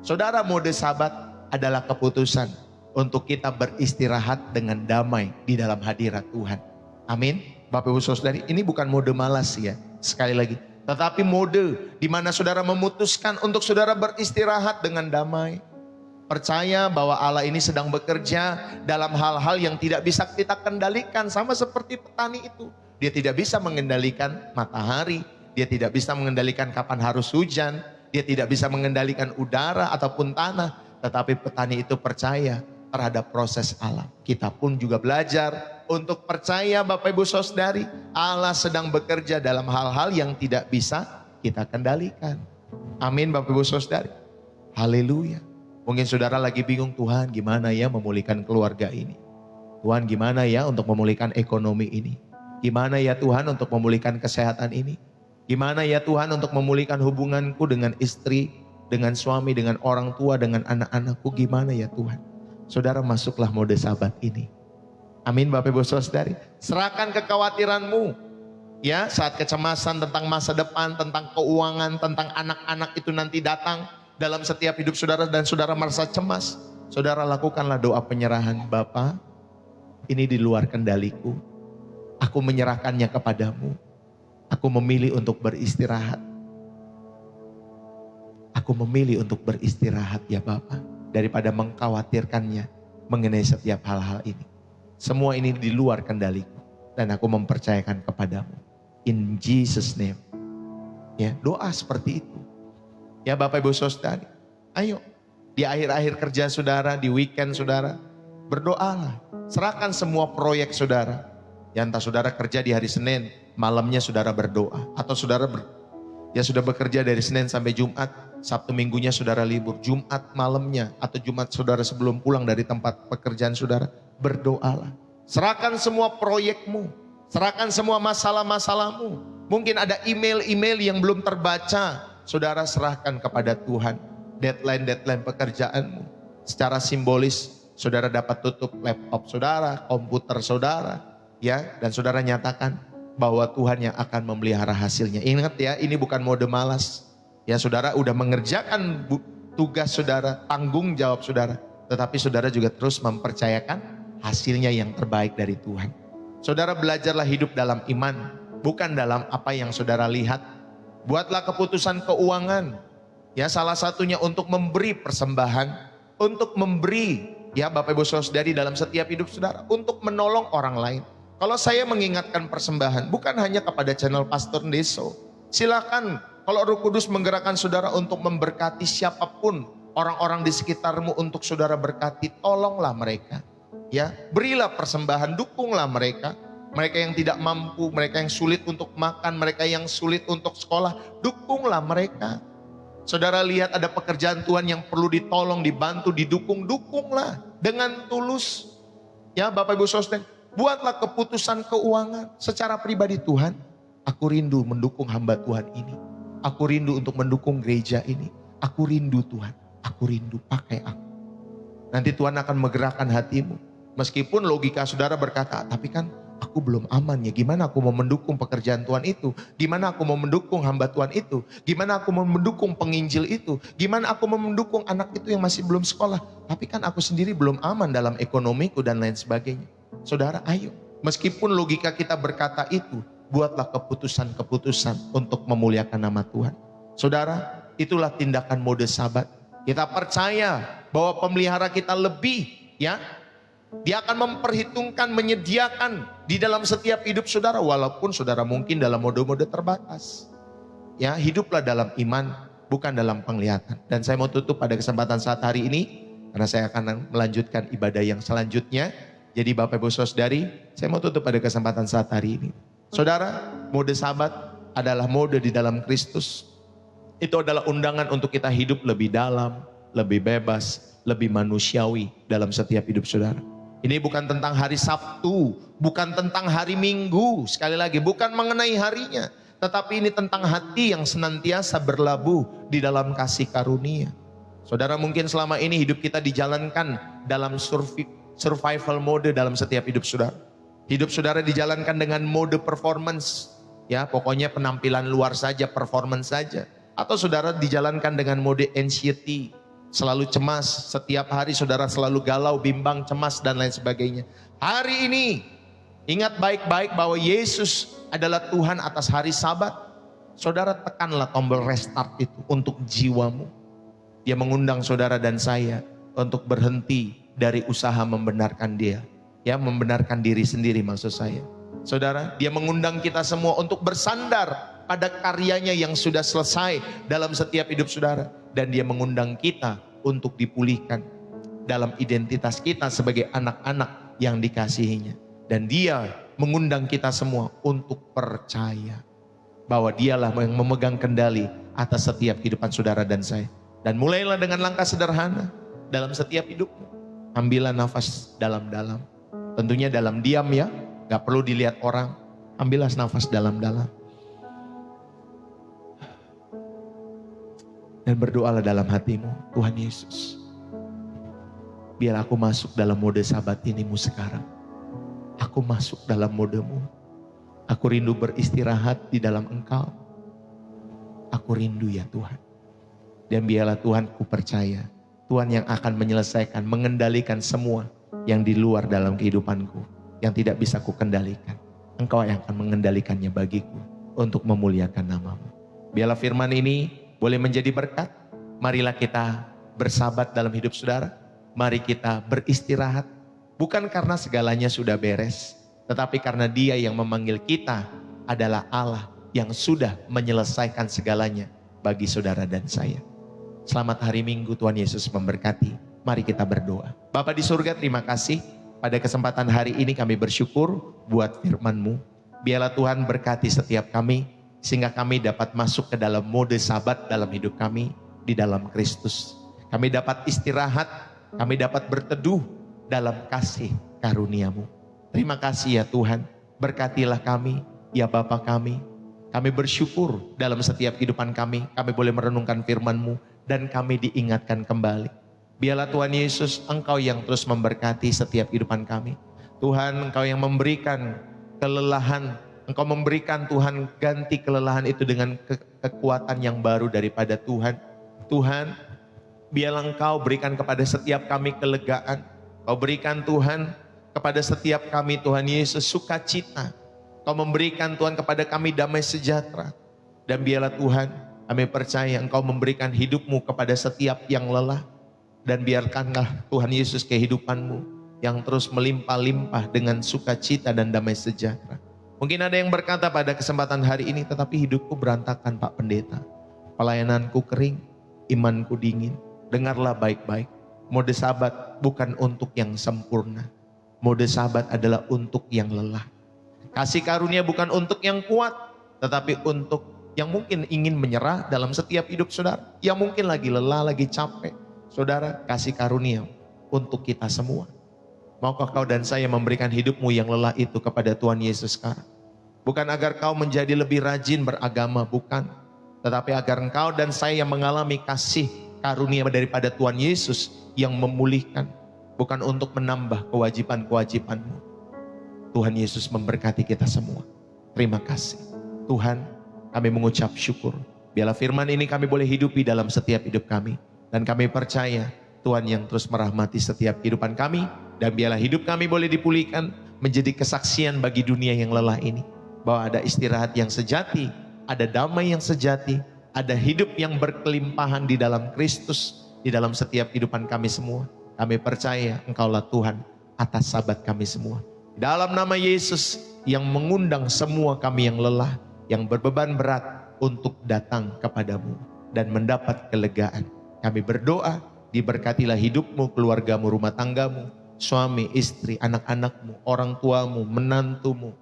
Saudara, mode Sabat adalah keputusan untuk kita beristirahat dengan damai di dalam hadirat Tuhan. Amin. Bapak Ibu Saudara, ini bukan mode malas ya, sekali lagi. Tetapi mode di mana saudara memutuskan untuk saudara beristirahat dengan damai. Percaya bahwa Allah ini sedang bekerja dalam hal-hal yang tidak bisa kita kendalikan. Sama seperti petani itu. Dia tidak bisa mengendalikan matahari. Dia tidak bisa mengendalikan kapan harus hujan. Dia tidak bisa mengendalikan udara ataupun tanah. Tetapi petani itu percaya terhadap proses alam. Kita pun juga belajar untuk percaya Bapak Ibu Saudari. Allah sedang bekerja dalam hal-hal yang tidak bisa kita kendalikan. Amin Bapak Ibu Saudari. Haleluya. Mungkin saudara lagi bingung, Tuhan gimana ya memulihkan keluarga ini? Tuhan gimana ya untuk memulihkan ekonomi ini? Gimana ya Tuhan untuk memulihkan kesehatan ini? Gimana ya Tuhan untuk memulihkan hubunganku dengan istri, dengan suami, dengan orang tua, dengan anak-anakku? Gimana ya Tuhan? Saudara, masuklah mode Sabat ini. Amin Bapak Ibu Saudari. Serahkan kekhawatiranmu. Ya, saat kecemasan tentang masa depan, tentang keuangan, tentang anak-anak itu nanti datang dalam setiap hidup saudara dan saudara merasa cemas, saudara lakukanlah doa penyerahan. Bapa, ini di luar kendaliku. Aku menyerahkannya kepadamu. Aku memilih untuk beristirahat. Aku memilih untuk beristirahat ya Bapa, daripada mengkhawatirkannya mengenai setiap hal-hal ini. Semua ini di luar kendaliku dan aku mempercayakan kepadamu. In Jesus name. Ya, doa seperti itu. Ya Bapak Ibu Saudari, ayo di akhir-akhir kerja saudara, di weekend saudara, berdoalah. Serahkan semua proyek saudara. Ya entah saudara kerja di hari Senin, malamnya saudara berdoa. Atau saudara sudah bekerja dari Senin sampai Jumat, Sabtu minggunya saudara libur. Jumat malamnya atau Jumat saudara sebelum pulang dari tempat pekerjaan saudara, berdoalah. Serahkan semua proyekmu, serahkan semua masalah-masalahmu. Mungkin ada email-email yang belum terbaca, saudara serahkan kepada Tuhan. Deadline-deadline pekerjaanmu. Secara simbolis, saudara dapat tutup laptop saudara, komputer saudara. Ya, dan saudara nyatakan bahwa Tuhan yang akan memelihara hasilnya. Ingat ya, ini bukan mode malas. Ya, saudara udah mengerjakan tugas saudara, tanggung jawab saudara. Tetapi saudara juga terus mempercayakan hasilnya yang terbaik dari Tuhan. Saudara belajarlah hidup dalam iman, bukan dalam apa yang saudara lihat. Buatlah keputusan keuangan. Ya, salah satunya untuk memberi persembahan, untuk memberi ya Bapak Ibu Saudari dalam setiap hidup saudara, untuk menolong orang lain. Kalau saya mengingatkan persembahan bukan hanya kepada channel Pastor Deso. Silakan kalau Roh Kudus menggerakkan saudara untuk memberkati siapapun orang-orang di sekitarmu untuk saudara berkati, tolonglah mereka. Ya, berilah persembahan, dukunglah mereka. Mereka yang tidak mampu, mereka yang sulit untuk makan, mereka yang sulit untuk sekolah, dukunglah mereka. Saudara lihat ada pekerjaan Tuhan yang perlu ditolong, dibantu, didukung, dukunglah dengan tulus. Ya Bapak Ibu Saudara, Buatlah keputusan keuangan secara pribadi. Tuhan, aku rindu mendukung hamba Tuhan ini. Aku rindu untuk mendukung gereja ini. Aku rindu Tuhan, aku rindu, pakai aku. Nanti Tuhan akan menggerakkan hatimu. Meskipun logika saudara berkata, tapi kan aku belum aman ya. Gimana aku mau mendukung pekerjaan Tuhan itu? Gimana aku mau mendukung hamba Tuhan itu? Gimana aku mau mendukung penginjil itu? Gimana aku mau mendukung anak itu yang masih belum sekolah? Tapi kan aku sendiri belum aman dalam ekonomiku dan lain sebagainya. Saudara, ayo. Meskipun logika kita berkata itu, buatlah keputusan-keputusan untuk memuliakan nama Tuhan. Saudara, itulah tindakan mode Sabat. Kita percaya bahwa pemelihara kita lebih, ya. Dia akan memperhitungkan, menyediakan di dalam setiap hidup saudara, walaupun saudara mungkin dalam mode-mode terbatas. Ya, hiduplah dalam iman, bukan dalam penglihatan. Dan saya mau tutup pada kesempatan saat hari ini, karena saya akan melanjutkan ibadah yang selanjutnya. Jadi Bapak Ibu Saudari, saya mau tutup pada kesempatan saat hari ini. Saudara, mode Sabat adalah mode di dalam Kristus. Itu adalah undangan untuk kita hidup lebih dalam, lebih bebas, lebih manusiawi dalam setiap hidup saudara. Ini bukan tentang hari Sabtu, bukan tentang hari Minggu, sekali lagi bukan mengenai harinya, tetapi ini tentang hati yang senantiasa berlabuh di dalam kasih karunia. Saudara, mungkin selama ini hidup kita dijalankan dalam survival mode dalam setiap hidup saudara. Hidup saudara dijalankan dengan mode performance, ya pokoknya penampilan luar saja, performance saja. Atau saudara dijalankan dengan mode anxiety, selalu cemas, setiap hari saudara selalu galau, bimbang, cemas dan lain sebagainya. Hari ini ingat baik-baik bahwa Yesus adalah Tuhan atas hari Sabat. Saudara, tekanlah tombol restart itu untuk jiwamu. Dia mengundang saudara dan saya untuk berhenti dari usaha membenarkan dia, ya membenarkan diri sendiri maksud saya. Saudara, dia mengundang kita semua untuk bersandar pada karyanya yang sudah selesai dalam setiap hidup saudara. Dan dia mengundang kita untuk dipulihkan dalam identitas kita sebagai anak-anak yang dikasihinya. Dan dia mengundang kita semua untuk percaya bahwa dialah yang memegang kendali atas setiap kehidupan saudara dan saya. Dan mulailah dengan langkah sederhana dalam setiap hidupmu. Ambillah nafas dalam-dalam. Tentunya dalam diam ya, gak perlu dilihat orang. Ambillah nafas dalam-dalam. Dan berdoalah dalam hatimu, Tuhan Yesus, biar aku masuk dalam mode Sabat inimu sekarang. Aku masuk dalam modemu. Aku rindu beristirahat di dalam Engkau. Aku rindu ya Tuhan. Dan biarlah Tuhan, ku percaya Tuhan yang akan menyelesaikan, mengendalikan semua yang di luar dalam kehidupanku, yang tidak bisa ku kendalikan. Engkau yang akan mengendalikannya bagiku untuk memuliakan namamu. Biarlah firman ini boleh menjadi berkat. Marilah kita bersabat dalam hidup saudara. Mari kita beristirahat. Bukan karena segalanya sudah beres, tetapi karena Dia yang memanggil kita adalah Allah yang sudah menyelesaikan segalanya bagi saudara dan saya. Selamat hari Minggu, Tuhan Yesus memberkati. Mari kita berdoa. Bapa di surga, terima kasih. Pada kesempatan hari ini kami bersyukur buat firman-Mu. Biarlah Tuhan berkati setiap kami, sehingga kami dapat masuk ke dalam mode Sabat dalam hidup kami di dalam Kristus. Kami dapat istirahat, kami dapat berteduh dalam kasih karunia-Mu. Terima kasih ya Tuhan, berkatilah kami, ya Bapa kami. Kami bersyukur dalam setiap kehidupan kami boleh merenungkan firman-Mu dan kami diingatkan kembali. Biarlah Tuhan Yesus, Engkau yang terus memberkati setiap kehidupan kami. Tuhan, Engkau yang memberikan kelelahan, Engkau memberikan Tuhan ganti kelelahan itu dengan kekuatan yang baru daripada Tuhan. Tuhan, biarlah Engkau berikan kepada setiap kami kelegaan. Kau berikan Tuhan kepada setiap kami Tuhan Yesus sukacita. Kau memberikan Tuhan kepada kami damai sejahtera. Dan biarlah Tuhan, kami percaya Engkau memberikan hidupmu kepada setiap yang lelah. Dan biarkanlah Tuhan Yesus kehidupanmu yang terus melimpah-limpah dengan sukacita dan damai sejahtera. Mungkin ada yang berkata pada kesempatan hari ini, tetapi hidupku berantakan Pak Pendeta. Pelayananku kering, imanku dingin. Dengarlah baik-baik. Mode Sabat bukan untuk yang sempurna. Mode Sabat adalah untuk yang lelah. Kasih karunia bukan untuk yang kuat, tetapi untuk yang mungkin ingin menyerah dalam setiap hidup saudara. Yang mungkin lagi lelah, lagi capek. Saudara, kasih karunia untuk kita semua. Maukah kau dan saya memberikan hidupmu yang lelah itu kepada Tuhan Yesus sekarang? Bukan agar kau menjadi lebih rajin beragama, bukan. Tetapi agar engkau dan saya yang mengalami kasih karunia daripada Tuhan Yesus yang memulihkan. Bukan untuk menambah kewajiban-kewajibanmu. Tuhan Yesus memberkati kita semua. Terima kasih. Tuhan, kami mengucap syukur. Biarlah firman ini kami boleh hidupi dalam setiap hidup kami. Dan kami percaya Tuhan yang terus merahmati setiap kehidupan kami. Dan biarlah hidup kami boleh dipulihkan menjadi kesaksian bagi dunia yang lelah ini. Bahwa ada istirahat yang sejati, ada damai yang sejati, ada hidup yang berkelimpahan di dalam Kristus, di dalam setiap kehidupan kami semua. Kami percaya Engkaulah Tuhan atas sahabat kami semua. Dalam nama Yesus yang mengundang semua kami yang lelah, yang berbeban berat untuk datang kepadamu dan mendapat kelegaan. Kami berdoa, diberkatilah hidupmu, keluargamu, rumah tanggamu, suami, istri, anak-anakmu, orang tuamu, menantumu,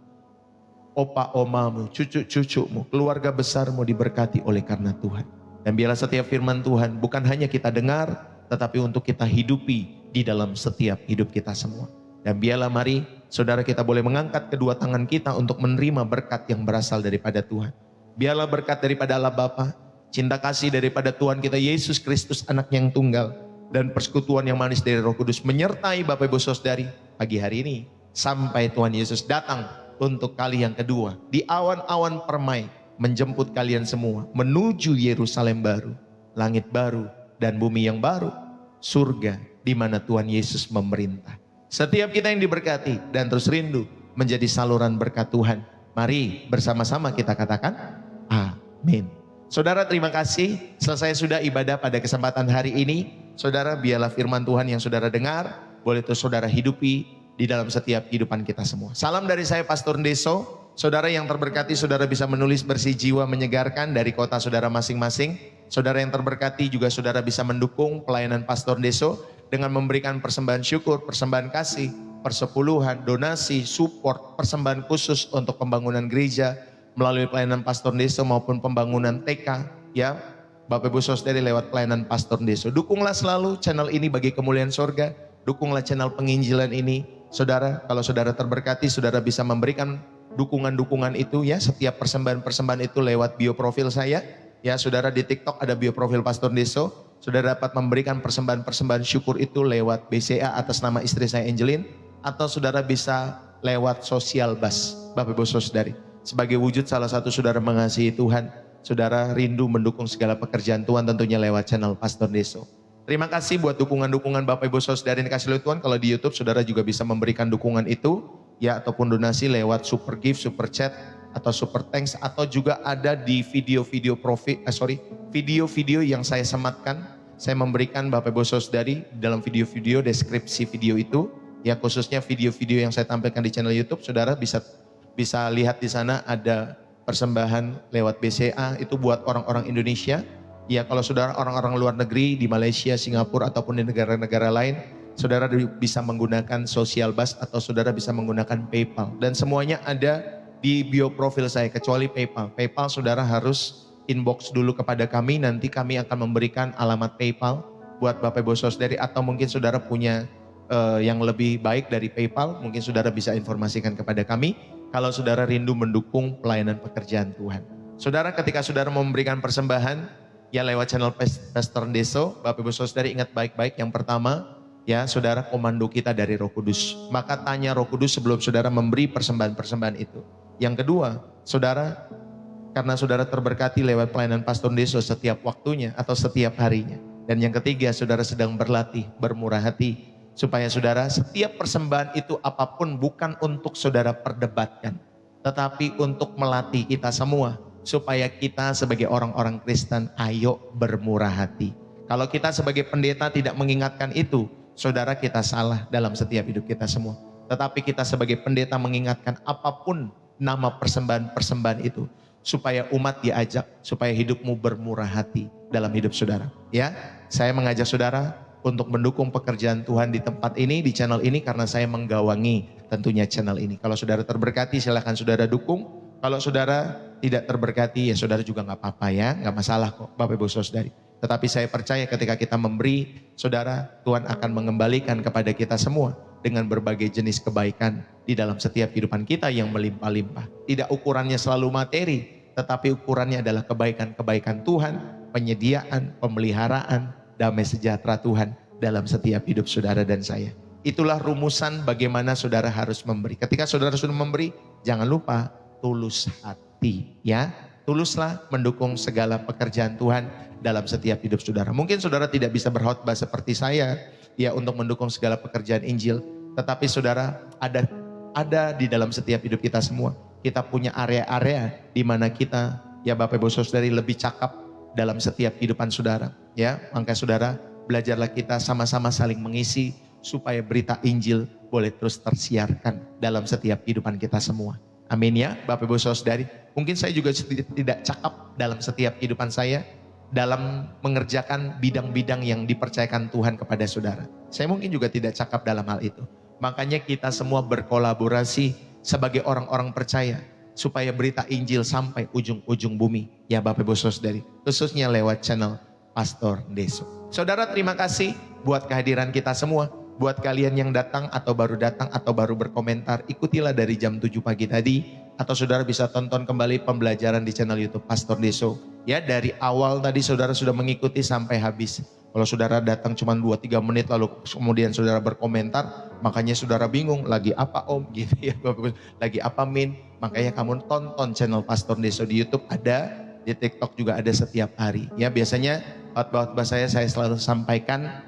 opa, omamu, cucu-cucumu, keluarga besarmu diberkati oleh karena Tuhan. Dan biarlah setiap firman Tuhan bukan hanya kita dengar, tetapi untuk kita hidupi di dalam setiap hidup kita semua. Dan biarlah mari saudara kita boleh mengangkat kedua tangan kita untuk menerima berkat yang berasal daripada Tuhan. Biarlah berkat daripada Allah Bapa, cinta kasih daripada Tuhan kita Yesus Kristus anak yang tunggal, dan persekutuan yang manis dari Roh Kudus menyertai Bapak Ibu Saudari pagi hari ini sampai Tuhan Yesus datang untuk kali yang kedua di awan-awan permai menjemput kalian semua menuju Yerusalem baru, langit baru dan bumi yang baru, surga di mana Tuhan Yesus memerintah. Setiap kita yang diberkati dan terus rindu menjadi saluran berkat Tuhan. Mari bersama-sama kita katakan amin. Saudara, terima kasih. Selesai sudah ibadah pada kesempatan hari ini. Saudara, biarlah firman Tuhan yang saudara dengar boleh terus saudara hidupi di dalam setiap kehidupan kita semua. Salam dari saya Pastor Ndeso. Saudara yang terberkati, saudara bisa menulis bersih jiwa menyegarkan dari kota saudara masing-masing. Saudara yang terberkati juga saudara bisa mendukung pelayanan Pastor Ndeso dengan memberikan persembahan syukur, persembahan kasih, persepuluhan, donasi, support, persembahan khusus untuk pembangunan gereja melalui pelayanan Pastor Ndeso maupun pembangunan TK, ya Bapak Ibu Saudari lewat pelayanan Pastor Ndeso. Dukunglah selalu channel ini bagi kemuliaan sorga, dukunglah channel penginjilan ini. Saudara, kalau saudara terberkati, saudara bisa memberikan dukungan-dukungan itu ya, setiap persembahan-persembahan itu lewat bio profil saya. Ya, saudara di TikTok ada bio profil Pastor Ndeso. Saudara dapat memberikan persembahan-persembahan syukur itu lewat BCA atas nama istri saya Angelin, atau saudara bisa lewat sosial bus Bapak Ibu Saudari. Sebagai wujud salah satu saudara mengasihi Tuhan, saudara rindu mendukung segala pekerjaan Tuhan tentunya lewat channel Pastor Ndeso. Terima kasih buat dukungan-dukungan Bapak Ibu Saudari yang dikasih oleh Tuhan. Kalau di YouTube saudara juga bisa memberikan dukungan itu ya, ataupun donasi lewat super gift, super chat, atau super thanks, atau juga ada di video-video video-video yang saya sematkan. Saya memberikan Bapak Ibu Saudari dalam video-video deskripsi video itu ya, khususnya video-video yang saya tampilkan di channel YouTube. Saudara bisa lihat di sana ada persembahan lewat BCA itu buat orang-orang Indonesia. Ya, kalau saudara orang-orang luar negeri di Malaysia, Singapura ataupun di negara-negara lain, saudara bisa menggunakan social bus atau saudara bisa menggunakan PayPal, dan semuanya ada di bio profil saya kecuali PayPal. PayPal saudara harus inbox dulu kepada kami, nanti kami akan memberikan alamat PayPal buat Bapak Ibu Saudari, atau mungkin saudara punya yang lebih baik dari PayPal, mungkin saudara bisa informasikan kepada kami kalau saudara rindu mendukung pelayanan pekerjaan Tuhan. Saudara, ketika saudara memberikan persembahan ya lewat channel Pastor Ndeso, Bapak Ibu Saudari ingat baik-baik, yang pertama ya saudara, komando kita dari Roh Kudus. Maka tanya Roh Kudus sebelum saudara memberi persembahan-persembahan itu. Yang kedua, saudara, karena saudara terberkati lewat pelayanan Pastor Ndeso setiap waktunya atau setiap harinya. Dan yang ketiga, saudara sedang berlatih bermurah hati, supaya saudara setiap persembahan itu apapun bukan untuk saudara perdebatkan, tetapi untuk melatih kita semua supaya kita sebagai orang-orang Kristen ayo bermurah hati. Kalau kita sebagai pendeta tidak mengingatkan itu, saudara, kita salah dalam setiap hidup kita semua. Tetapi kita sebagai pendeta mengingatkan apapun nama persembahan-persembahan itu, supaya umat diajak, supaya hidupmu bermurah hati dalam hidup saudara. Ya, saya mengajak saudara untuk mendukung pekerjaan Tuhan di tempat ini, di channel ini, karena saya menggawangi tentunya channel ini. Kalau saudara terberkati, silakan saudara dukung. Kalau saudara tidak terberkati, ya saudara juga nggak apa-apa ya, nggak masalah kok Bapak Ibu Saudari. Tetapi saya percaya ketika kita memberi, saudara, Tuhan akan mengembalikan kepada kita semua dengan berbagai jenis kebaikan di dalam setiap kehidupan kita yang melimpah-limpah. Tidak ukurannya selalu materi, tetapi ukurannya adalah kebaikan-kebaikan Tuhan, penyediaan, pemeliharaan, damai sejahtera Tuhan dalam setiap hidup saudara dan saya. Itulah rumusan bagaimana saudara harus memberi. Ketika saudara sudah memberi, jangan lupa tulus hati, ya. Tuluslah mendukung segala pekerjaan Tuhan dalam setiap hidup saudara. Mungkin saudara tidak bisa berkhotbah seperti saya, ya, untuk mendukung segala pekerjaan Injil. Tetapi saudara ada di dalam setiap hidup kita semua. Kita punya area-area di mana kita, ya Bapak Ibu Saudari, lebih cakap dalam setiap kehidupan saudara. Ya, maka saudara, belajarlah kita sama-sama saling mengisi supaya berita Injil boleh terus tersiarkan dalam setiap kehidupan kita semua. Amin ya Bapak Ibu Saudari. Mungkin saya juga tidak cakap dalam setiap kehidupan saya dalam mengerjakan bidang-bidang yang dipercayakan Tuhan kepada saudara. Saya mungkin juga tidak cakap dalam hal itu. Makanya kita semua berkolaborasi sebagai orang-orang percaya supaya berita Injil sampai ujung-ujung bumi. Ya Bapak Ibu Saudari, khususnya lewat channel Pastor Deso. Saudara, terima kasih buat kehadiran kita semua. Buat kalian yang datang atau baru berkomentar, ikutilah dari jam 7 pagi tadi. Atau saudara bisa tonton kembali pembelajaran di channel YouTube Pastor Deso. Ya, dari awal tadi saudara sudah mengikuti sampai habis. Kalau saudara datang cuma 2-3 menit lalu kemudian saudara berkomentar, makanya saudara bingung, lagi apa om gitu ya, lagi apa min. Makanya kamu tonton channel Pastor Deso di YouTube, ada, di TikTok juga ada setiap hari. Ya, biasanya khotbah saya selalu sampaikan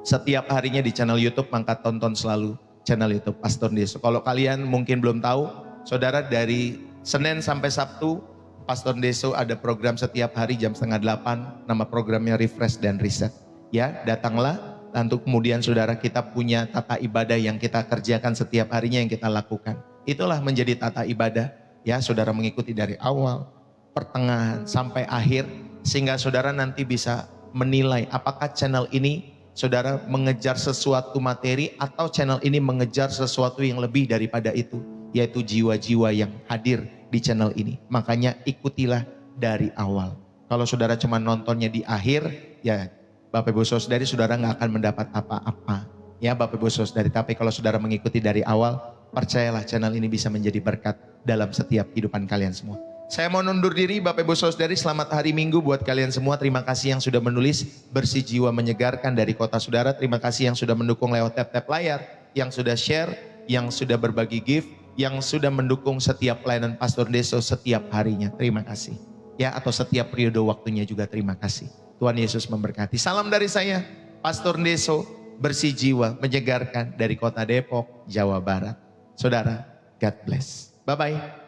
setiap harinya di channel YouTube, maka tonton selalu channel YouTube Pastor Deso. Kalau kalian mungkin belum tahu, saudara, dari Senin sampai Sabtu Pastor Deso ada program setiap hari jam 7:30, nama programnya Refresh dan Reset. Ya, datanglah, lalu kemudian saudara, kita punya tata ibadah yang kita kerjakan setiap harinya yang kita lakukan. Itulah menjadi tata ibadah, ya, saudara mengikuti dari awal, pertengahan sampai akhir, sehingga saudara nanti bisa menilai apakah channel ini saudara mengejar sesuatu materi atau channel ini mengejar sesuatu yang lebih daripada itu, yaitu jiwa-jiwa yang hadir di channel ini. Makanya ikutilah dari awal. Kalau saudara cuma nontonnya di akhir, ya Bapak Ibu Saudari, saudara nggak akan mendapat apa-apa. Ya Bapak Ibu Saudari, tapi kalau saudara mengikuti dari awal, percayalah channel ini bisa menjadi berkat dalam setiap kehidupan kalian semua. Saya mau undur diri Bapak Ibu Saudari, selamat hari Minggu buat kalian semua. Terima kasih yang sudah menulis Bersih Jiwa Menyegarkan dari kota saudara. Terima kasih yang sudah mendukung lewat tap-tap layar, yang sudah share, yang sudah berbagi gift, yang sudah mendukung setiap pelayanan Pastor Deso setiap harinya. Terima kasih. Ya, atau setiap periode waktunya juga terima kasih. Tuhan Yesus memberkati. Salam dari saya, Pastor Deso, Bersih Jiwa Menyegarkan dari kota Depok, Jawa Barat. Saudara, God bless. Bye-bye.